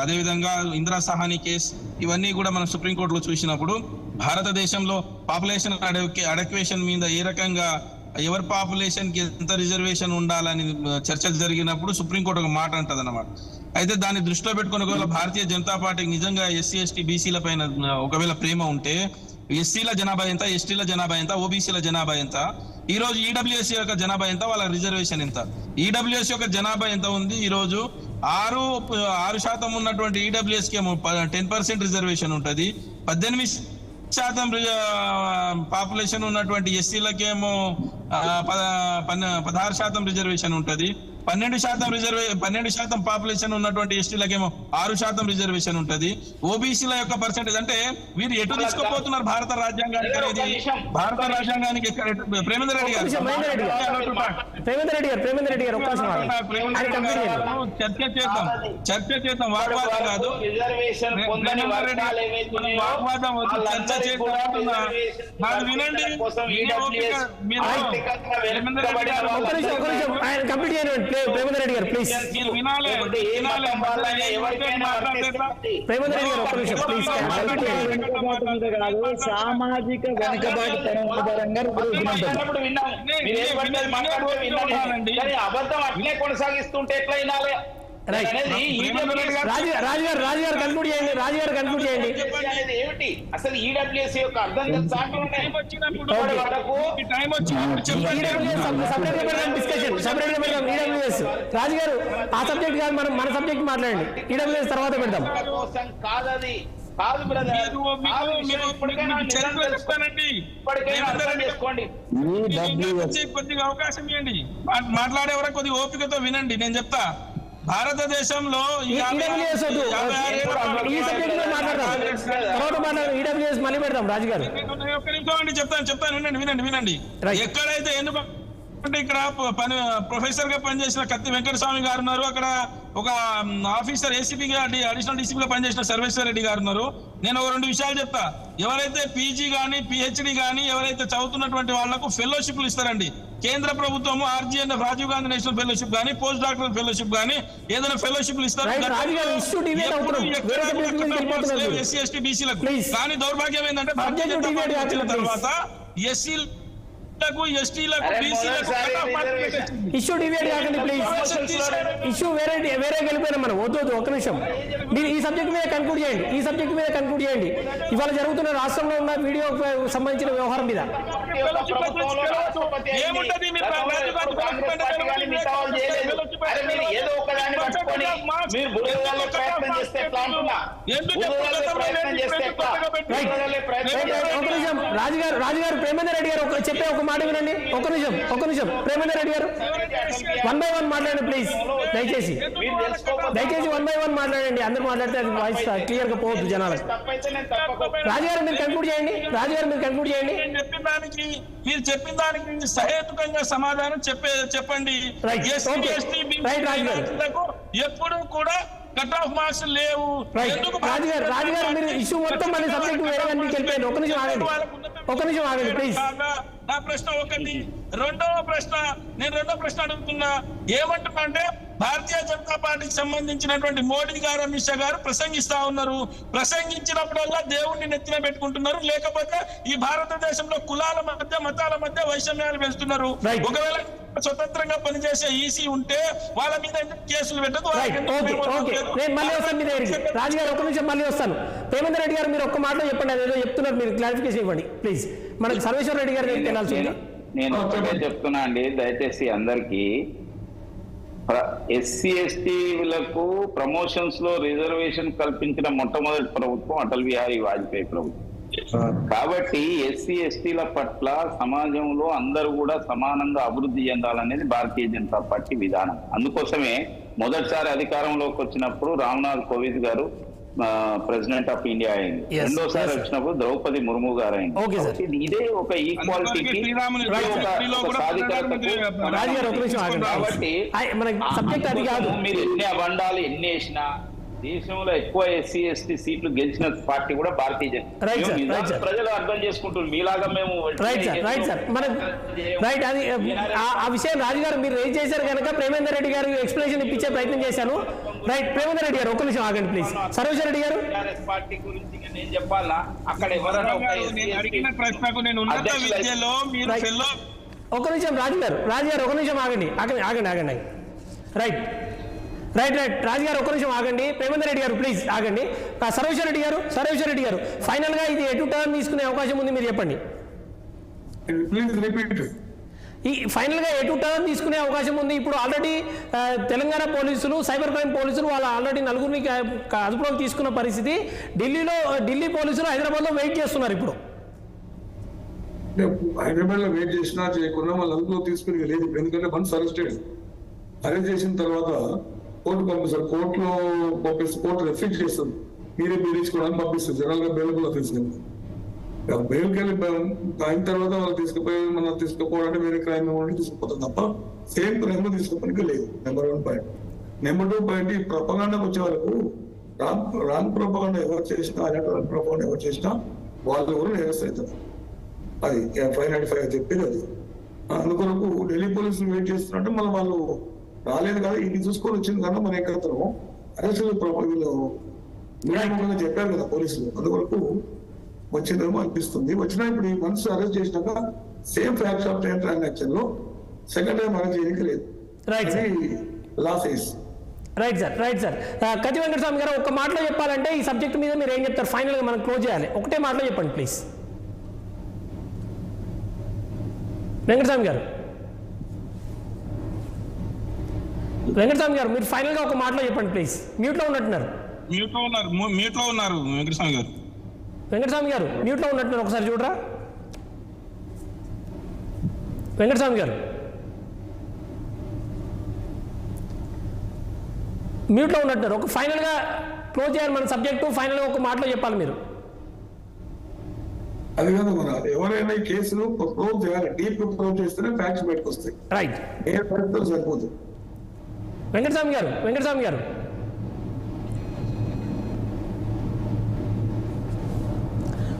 [SPEAKER 5] అదేవిధంగా ఇందిరా సహానీ కేస్ ఇవన్నీ కూడా మనం సుప్రీంకోర్టులో చూసినప్పుడు భారతదేశంలో పాపులేషన్ అడక్వేషన్ మీద ఏ రకంగా ఎవరి పాపులేషన్ కి ఎంత రిజర్వేషన్ ఉండాలని చర్చ జరిగినప్పుడు సుప్రీంకోర్టు ఒక మాట అంటది అన్నమాట. అయితే దాన్ని దృష్టిలో పెట్టుకుని ఒకవేళ భారతీయ జనతా పార్టీకి నిజంగా ఎస్సీ ఎస్టీ బీసీల పైన ఒకవేళ ప్రేమ ఉంటే ఎస్సీల జనాభా ఎంత, ఎస్టీల జనాభా ఎంత, ఓబీసీల జనాభా ఎంత, ఈ రోజు ఈడబ్ల్యూఎస్ యొక్క జనాభా ఎంత, వాళ్ళ రిజర్వేషన్ ఎంత, ఈడబ్ల్యూఎస్ యొక్క జనాభా ఎంత ఉంది? ఈ రోజు 6% ఉన్నటువంటి ఈడబ్ల్యూఎస్ కి ఏమో 10% రిజర్వేషన్ ఉంటది. 18% పాపులేషన్ ఉన్నటువంటి ఎస్సీలకేమో 16% రిజర్వేషన్ ఉంటది. 12% పాపులేషన్ ఉన్నటువంటి ఎస్టీలకేమో 6% రిజర్వేషన్ ఉంటది. ఓబీసీల యొక్క పర్సెంటేజ్ అంటే వీరు ఎటు తీసుకుపోతున్నారు భారత రాజ్యాంగానికి అనేది? భారత రాజ్యాంగానికి ప్రేమేందర్ రెడ్డి గారు చర్చ చేద్దాం వాగ్వాదం కాదు. వాగ్వాదం చర్చ చేద్దాం. నాకు వినండి.
[SPEAKER 1] ప్రేమేందర్ రెడ్డి గారు ప్లీజ్.
[SPEAKER 4] సామాజిక వెనుకబాటుతనం
[SPEAKER 3] అబద్ధం అట్లే కొనసాగిస్తుంటే ఎట్లా వినాలి?
[SPEAKER 1] రాజుగారు కన్క్లూడ్ చేయండి.
[SPEAKER 3] ఏమిటి అసలు ఈడబ్ల్యూఎస్ యొక్క అర్థం
[SPEAKER 1] రాజుగారు ఆ సబ్జెక్ట్ కాదు, మన సబ్జెక్ట్ మాట్లాడండి. ఈడబ్ల్యూఎస్ తర్వాత పెడదాం.
[SPEAKER 3] కాదది కాదు బ్రదర్,
[SPEAKER 5] కొద్దిగా అవకాశం ఇవ్వండి. మాట్లాడే వరకు కొద్దిగా ఓపికతో వినండి. నేను చెప్తా. భారతదేశంలో
[SPEAKER 1] మళ్ళీ పెడదాం. రాజుగారు
[SPEAKER 5] ఒక్క నిమిషం అండి, చెప్తాను వినండి. ఎక్కడైతే అంటే ఇక్కడ ప్రొఫెసర్ గా పనిచేసిన కత్తి వెంకటస్వామి గారు ఉన్నారు. అక్కడ ఒక ఆఫీసర్ ఏసీపీగా అడిషనల్ డీసీపీగా పనిచేసిన సర్వేశ్వర రెడ్డి గారు ఉన్నారు. నేను ఒక 2 విషయాలు చెప్తా. ఎవరైతే పీజీ గానీ పిహెచ్డి గానీ ఎవరైతే చదువుతున్నటువంటి వాళ్లకు ఫెలోషిప్లు ఇస్తారండి. కేంద్ర ప్రభుత్వము RGN Rajiv Gandhi national fellowship గానీ పోస్ట్ డాక్టరల్ ఫెలోషిప్ గానీ ఏదైనా ఫెలోషిప్లు ఇస్తారు ఎస్సీ ఎస్టీ బీసీలకు. కానీ దౌర్భాగ్యం ఏంటంటే భారతీయ జనతా పార్టీ వచ్చిన తర్వాత ఎస్సీలకు ఎస్టీలకు బీసీలకు
[SPEAKER 1] ఇష్యూ డివైడ్ కాకండి ప్లీజ్. ఇష్యూ వేరే వెళ్ళిపోయినా మనం వద్దు. ఒక్క నిమిషం మీరు ఈ సబ్జెక్ట్ మీద కన్క్లూడ్ చేయండి. ఇవాళ జరుగుతున్న రాష్ట్రంలో ఉన్న వీడియో సంబంధించిన వ్యవహారం మీద
[SPEAKER 3] పార్టీ యొక్క ప్రభుత్వంలో రాష్ట్రపతి అయింది. కాంగ్రెస్ పార్టీ కానీ మిగతా వాళ్ళు చేయలేదు. అరే మీరు ఏదో ఒకదాన్ని పట్టుకొని మీరు బురదలే ప్రయత్నం చేస్తే ఎట్లా అంటున్నా, బురదలే ప్రయత్నం చేస్తే ఎట్లా, బురదలే ప్రయత్నం
[SPEAKER 1] ఒక నిమిషం రాజుగారు ప్రేమేందర్ రెడ్డి గారు చెప్పే ఒక మాట వినండి. ఒక నిమిషం ప్రేమేందర్ రెడ్డి గారు 1 by 1 మాట్లాడండి ప్లీజ్. దయచేసి 1 by 1 మాట్లాడండి. అందరూ మాట్లాడితే అది వాయిస్ క్లియర్ గా పోవద్దు జనాలకు. రాజుగారు మీరు కంక్లూడ్ చేయండి.
[SPEAKER 5] మీరు చెప్పిన దానికి సహేతుకంగా సమాధానం చెప్పండి. ఎప్పుడు కూడా కట్ ఆఫ్ మార్క్స్ లేవు.
[SPEAKER 1] రాజుగారు మీరు ఇష్యూ మొత్తం మళ్ళీ సబ్జెక్ట్ వేరే మీకు వెళ్ళిపోయింది. ఒక నిమిషం ఆగండి ప్లీజ్.
[SPEAKER 5] నా ప్రశ్న ఒకటి. రెండో ప్రశ్న అడుగుతున్నా. ఏమంటున్నా అంటే భారతీయ జనతా పార్టీకి సంబంధించినటువంటి మోడీ గారు, అమిత్ షా గారు ప్రసంగిస్తా ఉన్నారు. ప్రసంగించినప్పుడల్లా దేవుణ్ణి నెత్తిన పెట్టుకుంటున్నారు. లేకపోతే ఈ భారతదేశంలో కులాల మధ్య, మతాల మధ్య వైషమ్యాలు పెంచుతున్నారు. ఒకవేళ స్వతంత్రంగా పనిచేసే ఈసీ ఉంటే వాళ్ళ మీద కేసులు పెట్టదు.
[SPEAKER 1] రాజుగారు ఒక నిమిషం మళ్ళీ వస్తాను. ప్రేమేందర్ రెడ్డి గారు మీరు ఒక్క మాటలో చెప్పండి. అదేదో చెప్తున్నారు, మీరు క్లారిఫికేషన్ ఇవ్వండి ప్లీజ్. మనకి సర్వేశ్వర రెడ్డి గారు తెలియాల్సింది.
[SPEAKER 3] నేను ఒకటే చెప్తున్నా అండి, దయచేసి అందరికి ఎస్సీ ఎస్టీలకు ప్రమోషన్స్ లో రిజర్వేషన్ కల్పించిన మొట్టమొదటి ప్రభుత్వం అటల్ బిహారీ వాజ్పేయి ప్రభుత్వం. కాబట్టి ఎస్సీ ఎస్టీల పట్ల సమాజంలో అందరూ కూడా సమానంగా అభివృద్ధి చెందాలనేది భారతీయ జనతా పార్టీ విధానం. అందుకోసమే మొదటిసారి అధికారంలోకి వచ్చినప్పుడు రామ్నాథ్ కోవింద్ గారు ప్రెసిడెంట్ ఆఫ్ ఇండియా అయింది. రెండోసారి వచ్చినప్పుడు ద్రౌపది ముర్ము గారు అయింది. ఇదే ఒక ఈక్వాలిటీకి కాబట్టి మీరు ఎన్ని అబండాలు ఎన్ని వేసినా దేశంలో ఎక్కువ ఎస్సీ ఎస్టీ సీట్లు గెలిచిన పార్టీ కూడా భారతీయ జనతా. ప్రజలు అర్థం చేసుకుంటున్నారు మీలాగా మేము.
[SPEAKER 1] ఆ విషయం రాజుగారు మీరు రేజ్ చేశారు కనుక ప్రేమేందర్ రెడ్డి గారు ఎక్స్ప్లెనేషన్ ఇప్పించే ప్రయత్నం చేశాను. రైట్ ప్రేమేందర్ రెడ్డి గారు ఒక్క నిమిషం ఆగండి ప్లీజ్. సర్వేశ్వర రెడ్డి గారు
[SPEAKER 3] పార్టీ గురించి నేను చెప్పాలా? అక్కడ ఎవరైనా
[SPEAKER 5] అడిగిన ప్రశ్నకు నేను ఉన్నత విద్యలో
[SPEAKER 1] ఒక నిమిషం రాజుగారు ఒక నిమిషం ఆగండి. రైట్ రాజుగారు ఒక్క నిమిషం ఆగండి. ప్రేమేందర్ రెడ్డి గారు ప్లీజ్ ఆగండి. సర్వేశ్వర రెడ్డి గారు ఫైనల్ గా ఇది ఎటు టర్న్ తీసుకునే అవకాశం ఉంది మీరు చెప్పండి. ఈ ఫైనల్ గా ఎటు టర్న్ తీసుకునే అవకాశం ఉంది? ఇప్పుడు ఆల్రెడీ తెలంగాణ పోలీసులు, సైబర్ క్రైమ్ పోలీసులు వాళ్ళు ఆల్రెడీ నలుగురిని అదుపులోకి తీసుకున్న పరిస్థితి. ఢిల్లీ పోలీసులు హైదరాబాద్ లో వెయిట్ చేస్తున్నారు. ఇప్పుడు
[SPEAKER 6] హైదరాబాద్ లో వెయిట్ చేసినా చేయకుండా వాళ్ళు అదుపులో తీసుకుని లేదు. ఎందుకంటే వన్స్ అరెస్ట్ చేసిన తర్వాత కోర్టు పంపిస్తారు. కోర్టులో పంపిస్తే కోర్టు రిఫ్యూజ్ చేస్తుంది. మీరే తీసుకోవడానికి పంపిస్తారు. జనరల్ గా బెయిల్ కూడా తీసుకెళ్ళి బెయిల్కి వెళ్ళి అయిన తర్వాత వాళ్ళు తీసుకుపోవాలంటే వేరే క్రైమ్ తీసుకుపోతుంది తప్ప సేమ్ క్రైమ్ తీసుకోవడానికి లేదు. Number 1 point. నెంబర్ 2 పాయింట్, ఈ ప్రొపగాండాకి వచ్చే వాళ్ళకు రాంగ్ ప్రొపగాండా ఎవరు చేసినా, ఎలక్ట్రానిక్ ప్రొపగాండా ఎవరు చేసినా వాళ్ళు ఎవరు అరెస్ట్ అవుతారు. అది 595 చెప్పేది అది. అందుకొరకు ఢిల్లీ పోలీసులు వెయిట్ చేస్తున్నట్టు మళ్ళీ వాళ్ళు రాలేదు కదా, ఇది చూసుకొని వచ్చింది కన్నా మన ఎక్కడతారు అరెస్ట్ వీళ్ళు చెప్పారు కదా పోలీసులు. అందువరకు వచ్చిందేమో అనిపిస్తుంది. వచ్చినా ఇప్పుడు ఈ మనసు అరెస్ట్ చేసినాక same facts of time transaction లో సెకండ్ టైం అరెస్ట్ చేయడానికి లేదు.
[SPEAKER 1] రైట్ సార్ కత్తి వెంకటస్వామి గారు ఒక మాటలో చెప్పాలంటే ఈ సబ్జెక్ట్ మీద మీరు ఏం చెప్తారు? ఫైనల్ గా మనం క్లోజ్ చేయాలి. ఒకటే మాటలో చెప్పండి ప్లీజ్. వెంకటస్వామి గారు మీరు ఫైనల్ గా ఒక మాటలో చెప్పండి ప్లీజ్. మ్యూట్ లో ఉన్నట్టున్నారు వెంకటస్వామి గారు మ్యూట్ లో ఉన్నట్టున్నారు. ఒకసారి చూడరా వెంకటస్వామి గారు. మ్యూట్ లో ఉన్నట్టున్నారు. ఒక ఫైనల్ గా క్లోజ్ చేయాలి మన సబ్జెక్టు. ఫైనల్ గా ఒక మాటలో చెప్పాలి మీరు.
[SPEAKER 6] అది కాదు మన ఎవరైనా ఈ కేసును ప్రూవ్ చేయాలి. డీప్ ప్రూవ్ చేస్తేనే ఫ్యాక్ట్స్ బయటకు వస్తాయి.
[SPEAKER 1] రైట్
[SPEAKER 6] సరిపోతుంది.
[SPEAKER 1] వెంకటస్వామి గారు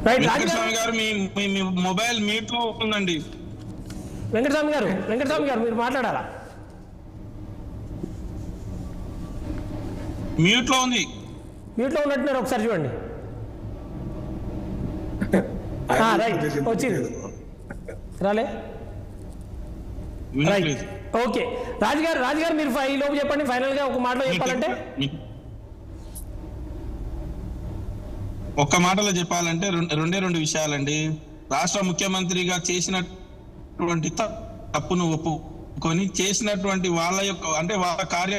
[SPEAKER 1] రైట్.
[SPEAKER 5] వెంకటస్వామి గారు మీ మొబైల్ మ్యూట్ లో ఉందండి.
[SPEAKER 1] వెంకటస్వామి గారు మీరు మాట్లాడాలా?
[SPEAKER 5] మ్యూట్ లో ఉంది.
[SPEAKER 1] మ్యూట్ లో ఉన్నట్టున్నారు. ఒకసారి చూడండి. రైట్ వచ్చింది రాలే. Right okay. రాజుగారు మీరు ఈ లోపు చెప్పండి. ఫైనల్ గా ఒక మాటలో చెప్పాలంటే
[SPEAKER 5] ఒక్క మాటలో చెప్పాలంటే రెండే 2 విషయాలండి. రాష్ట్ర ముఖ్యమంత్రిగా చేసినటువంటి తప్పును ఒప్పుకొని చేసినటువంటి వాళ్ళ యొక్క అంటే వాళ్ళ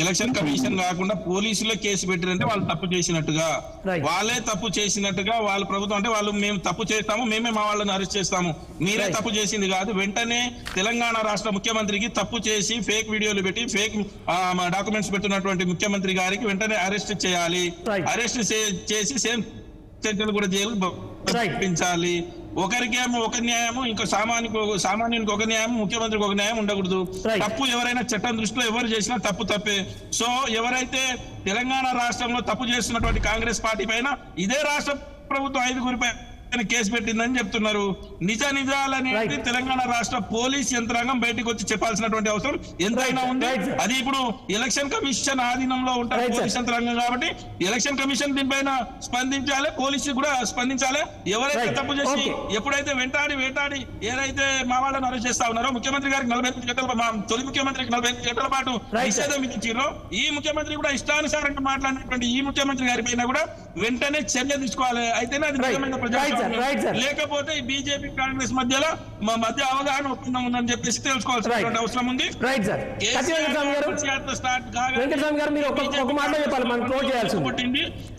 [SPEAKER 5] ఎలక్షన్ కమిషన్ రాకుండా పోలీసులో కేసు పెట్టారంటే వాళ్ళు తప్పు చేసినట్టుగా, వాళ్ళే తప్పు చేసినట్టుగా వాళ్ళ ప్రభుత్వం అంటే వాళ్ళు మేము తప్పు చేస్తాము, మేమే మా వాళ్ళని అరెస్ట్ చేస్తాము, మీరే తప్పు చేసింది కాదు. వెంటనే తెలంగాణ రాష్ట్ర ముఖ్యమంత్రికి తప్పు చేసి ఫేక్ వీడియోలు పెట్టి ఫేక్ డాక్యుమెంట్స్ పెట్టున్నటువంటి ముఖ్యమంత్రి గారికి వెంటనే అరెస్ట్ చేయాలి. అరెస్ట్ చేసి సేమ్ సెంటర్ కూడా జైలు పంపించాలి. ఒకరికేమో ఒక న్యాయము, ఇంకా సామాన్యునికి ఒక న్యాయం, ముఖ్యమంత్రికి ఒక న్యాయం ఉండకూడదు. తప్పు ఎవరైనా చట్టం దృష్టిలో ఎవరు చేసినా తప్పు తప్పే. సో ఎవరైతే తెలంగాణ రాష్ట్రంలో తప్పు చేస్తున్నటువంటి కాంగ్రెస్ పార్టీ పైన ఇదే రాష్ట్ర ప్రభుత్వం 5గురిపై కేసు పెట్టిందని చెప్తున్నారు. నిజాలనేది తెలంగాణ రాష్ట్ర పోలీస్ యంత్రాంగం బయటకు వచ్చి చెప్పాల్సినటువంటి అవసరం ఎంతైనా ఉంది. అది ఇప్పుడు ఎలక్షన్ కమిషన్ ఆధీనంలో ఉంటారు పోలీస్ యంత్రాంగం కాబట్టి ఎలక్షన్ కమిషన్ దీనిపైన స్పందించాలి, పోలీసు కూడా స్పందించాలి. ఎవరైతే తప్పు చేసి ఎప్పుడైతే వేటాడి ఏదైతే మా వాళ్ళని అరెస్ట్ చేస్తా ఉన్నారో ముఖ్యమంత్రి గారికి 45 గంటల తొలి ముఖ్యమంత్రికి 45 గంటల పాటు నిషేధం విధించారో ఈ ముఖ్యమంత్రి కూడా ఇష్టానుసారంగా మాట్లాడినటువంటి ఈ ముఖ్యమంత్రి గారి పైన కూడా వెంటనే చర్య తీసుకోవాలి. అయితేనే అది నిజమైన ప్రజాస్వామ్యం. లేకపోతే బీజేపీ కాంగ్రెస్ మధ్యలో మా మధ్య అవగాహన ఒప్పందం ఉందని చెప్పేసి తెలుసుకోవాల్సిన అవసరం ఉంది.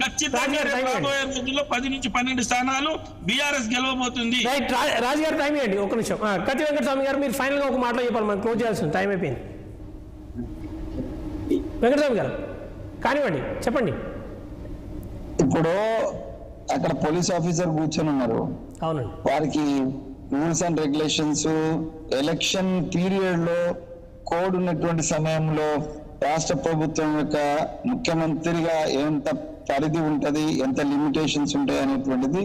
[SPEAKER 5] ఖచ్చితంగా రాబోయే రోజుల్లో 10 నుంచి 12 స్థానాలు బీఆర్ఎస్ గెలవబోతుంది.
[SPEAKER 1] రాజు గారు టైం ఇవ్వండి ఒక నిమిషం. కత్తి వెంకటస్వామి గారు మీరు ఫైనల్ గా ఒక మాటలో చెప్పాలి, మనం క్లోజ్ చేయాల్సింది, టైం అయిపోయింది. వెంకటస్వామి గారు కానివ్వండి, చెప్పండి.
[SPEAKER 4] ఇప్పుడు అక్కడ పోలీస్ ఆఫీసర్ కూర్చొని ఉన్నారు,
[SPEAKER 1] అవునండి,
[SPEAKER 4] వారికి rules and regulations election period లో కోడ్ ఉన్నటువంటి సమయంలో రాష్ట్ర ప్రభుత్వం యొక్క ముఖ్యమంత్రిగా ఎంత పరిధి ఉంటది, ఎంత లిమిటేషన్స్ ఉంటాయి అనేటువంటిది,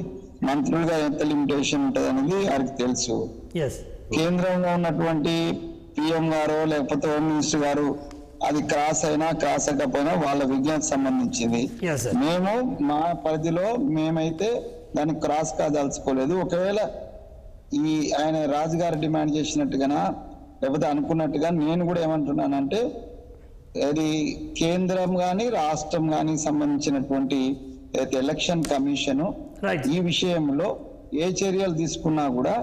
[SPEAKER 4] మంత్రులుగా ఎంత లిమిటేషన్ ఉంటది అనేది వారికి తెలుసు. కేంద్రంలో ఉన్నటువంటి పిఎం గారు లేకపోతే హోమ్ మినిస్టర్ గారు అది క్రాస్ అయినా క్రాస్ అవ్వకపోయినా వాళ్ళ విజ్ఞానికి సంబంధించింది. మేము మా పరిధిలో మేమైతే దాన్ని క్రాస్ కాదాల్చుకోలేదు. ఒకవేళ ఈ ఆయన రాజుగారు డిమాండ్ చేసినట్టుగా లేకపోతే అనుకున్నట్టుగా నేను కూడా ఏమంటున్నానంటే అది కేంద్రం కానీ రాష్ట్రం కానీ సంబంధించినటువంటి ఎలక్షన్ కమిషన్ ఈ విషయంలో ఏ చర్యలు తీసుకున్నా కూడా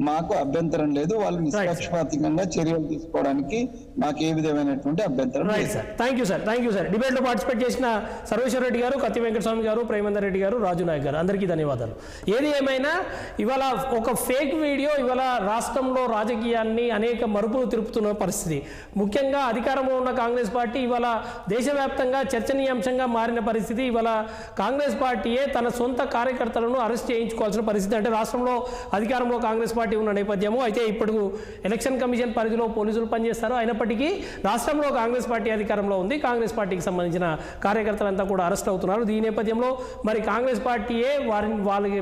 [SPEAKER 4] మాకు అభ్యంతరం లేదు. వాళ్ళు నిష్పక్షపాతంగా చర్యలు తీసుకోవడానికి మాకు ఏ విధమైనటువంటి అభ్యంతరం లేదు.
[SPEAKER 1] Thank you sir. డిబేట్ లో పార్టిసిపేట్ చేసిన సర్వేశ్వర రెడ్డి గారు, కత్తి వెంకటస్వామి గారు, ప్రేమేందర్ రెడ్డి గారు, రాజు నాయక్ గారు, అందరికీ ధన్యవాదాలు. ఏది ఏమైనా ఇవాళ ఒక ఫేక్ వీడియో ఇవాళ రాష్ట్రంలో రాజకీయాన్ని అనేక మరుపులు తిరుపుతున్న పరిస్థితి. ముఖ్యంగా అధికారంలో ఉన్న కాంగ్రెస్ పార్టీ ఇవాళ దేశవ్యాప్తంగా చర్చనీయాంశంగా మారిన పరిస్థితి. ఇవాళ కాంగ్రెస్ పార్టీయే తన సొంత కార్యకర్తలను అరెస్ట్ చేయించుకోవాల్సిన పరిస్థితి. అంటే రాష్ట్రంలో అధికారంలో కాంగ్రెస్ పార్టీ ఉన్న నేపథ్యము. అయితే ఇప్పుడు ఎలక్షన్ కమిషన్ పరిధిలో పోలీసులు పనిచేస్తారు. అయినప్పటికీ రాష్ట్రంలో కాంగ్రెస్ పార్టీ అధికారంలో ఉంది. కాంగ్రెస్ పార్టీకి సంబంధించిన కార్యకర్తలంతా కూడా అరెస్ట్ అవుతున్నారు. ఈ నేపథ్యంలో మరి కాంగ్రెస్ పార్టీయే వాళ్ళకి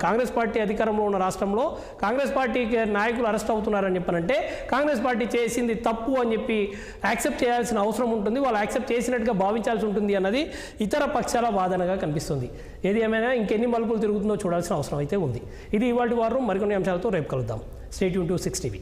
[SPEAKER 1] కాంగ్రెస్ పార్టీ అధికారంలో ఉన్న రాష్ట్రంలో కాంగ్రెస్ పార్టీ నాయకులు అరెస్ట్ అవుతున్నారని చెప్పనంటే కాంగ్రెస్ పార్టీ చేసింది తప్పు అని చెప్పి యాక్సెప్ట్ చేయాల్సిన అవసరం ఉంటుంది. వాళ్ళు యాక్సెప్ట్ చేసినట్టుగా భావించాల్సి ఉంటుంది అన్నది ఇతర పక్షాల వాదనగా కనిపిస్తుంది. ఏది ఏమైనా ఇంకెన్ని మలుపులు తిరుగుతుందో చూడాల్సిన అవసరం అయితే ఉంది. ఇది ఇవాళ వారం. మరికొన్ని అంశాలతో రేపు కలుద్దాం. Stay tune to 6 TV.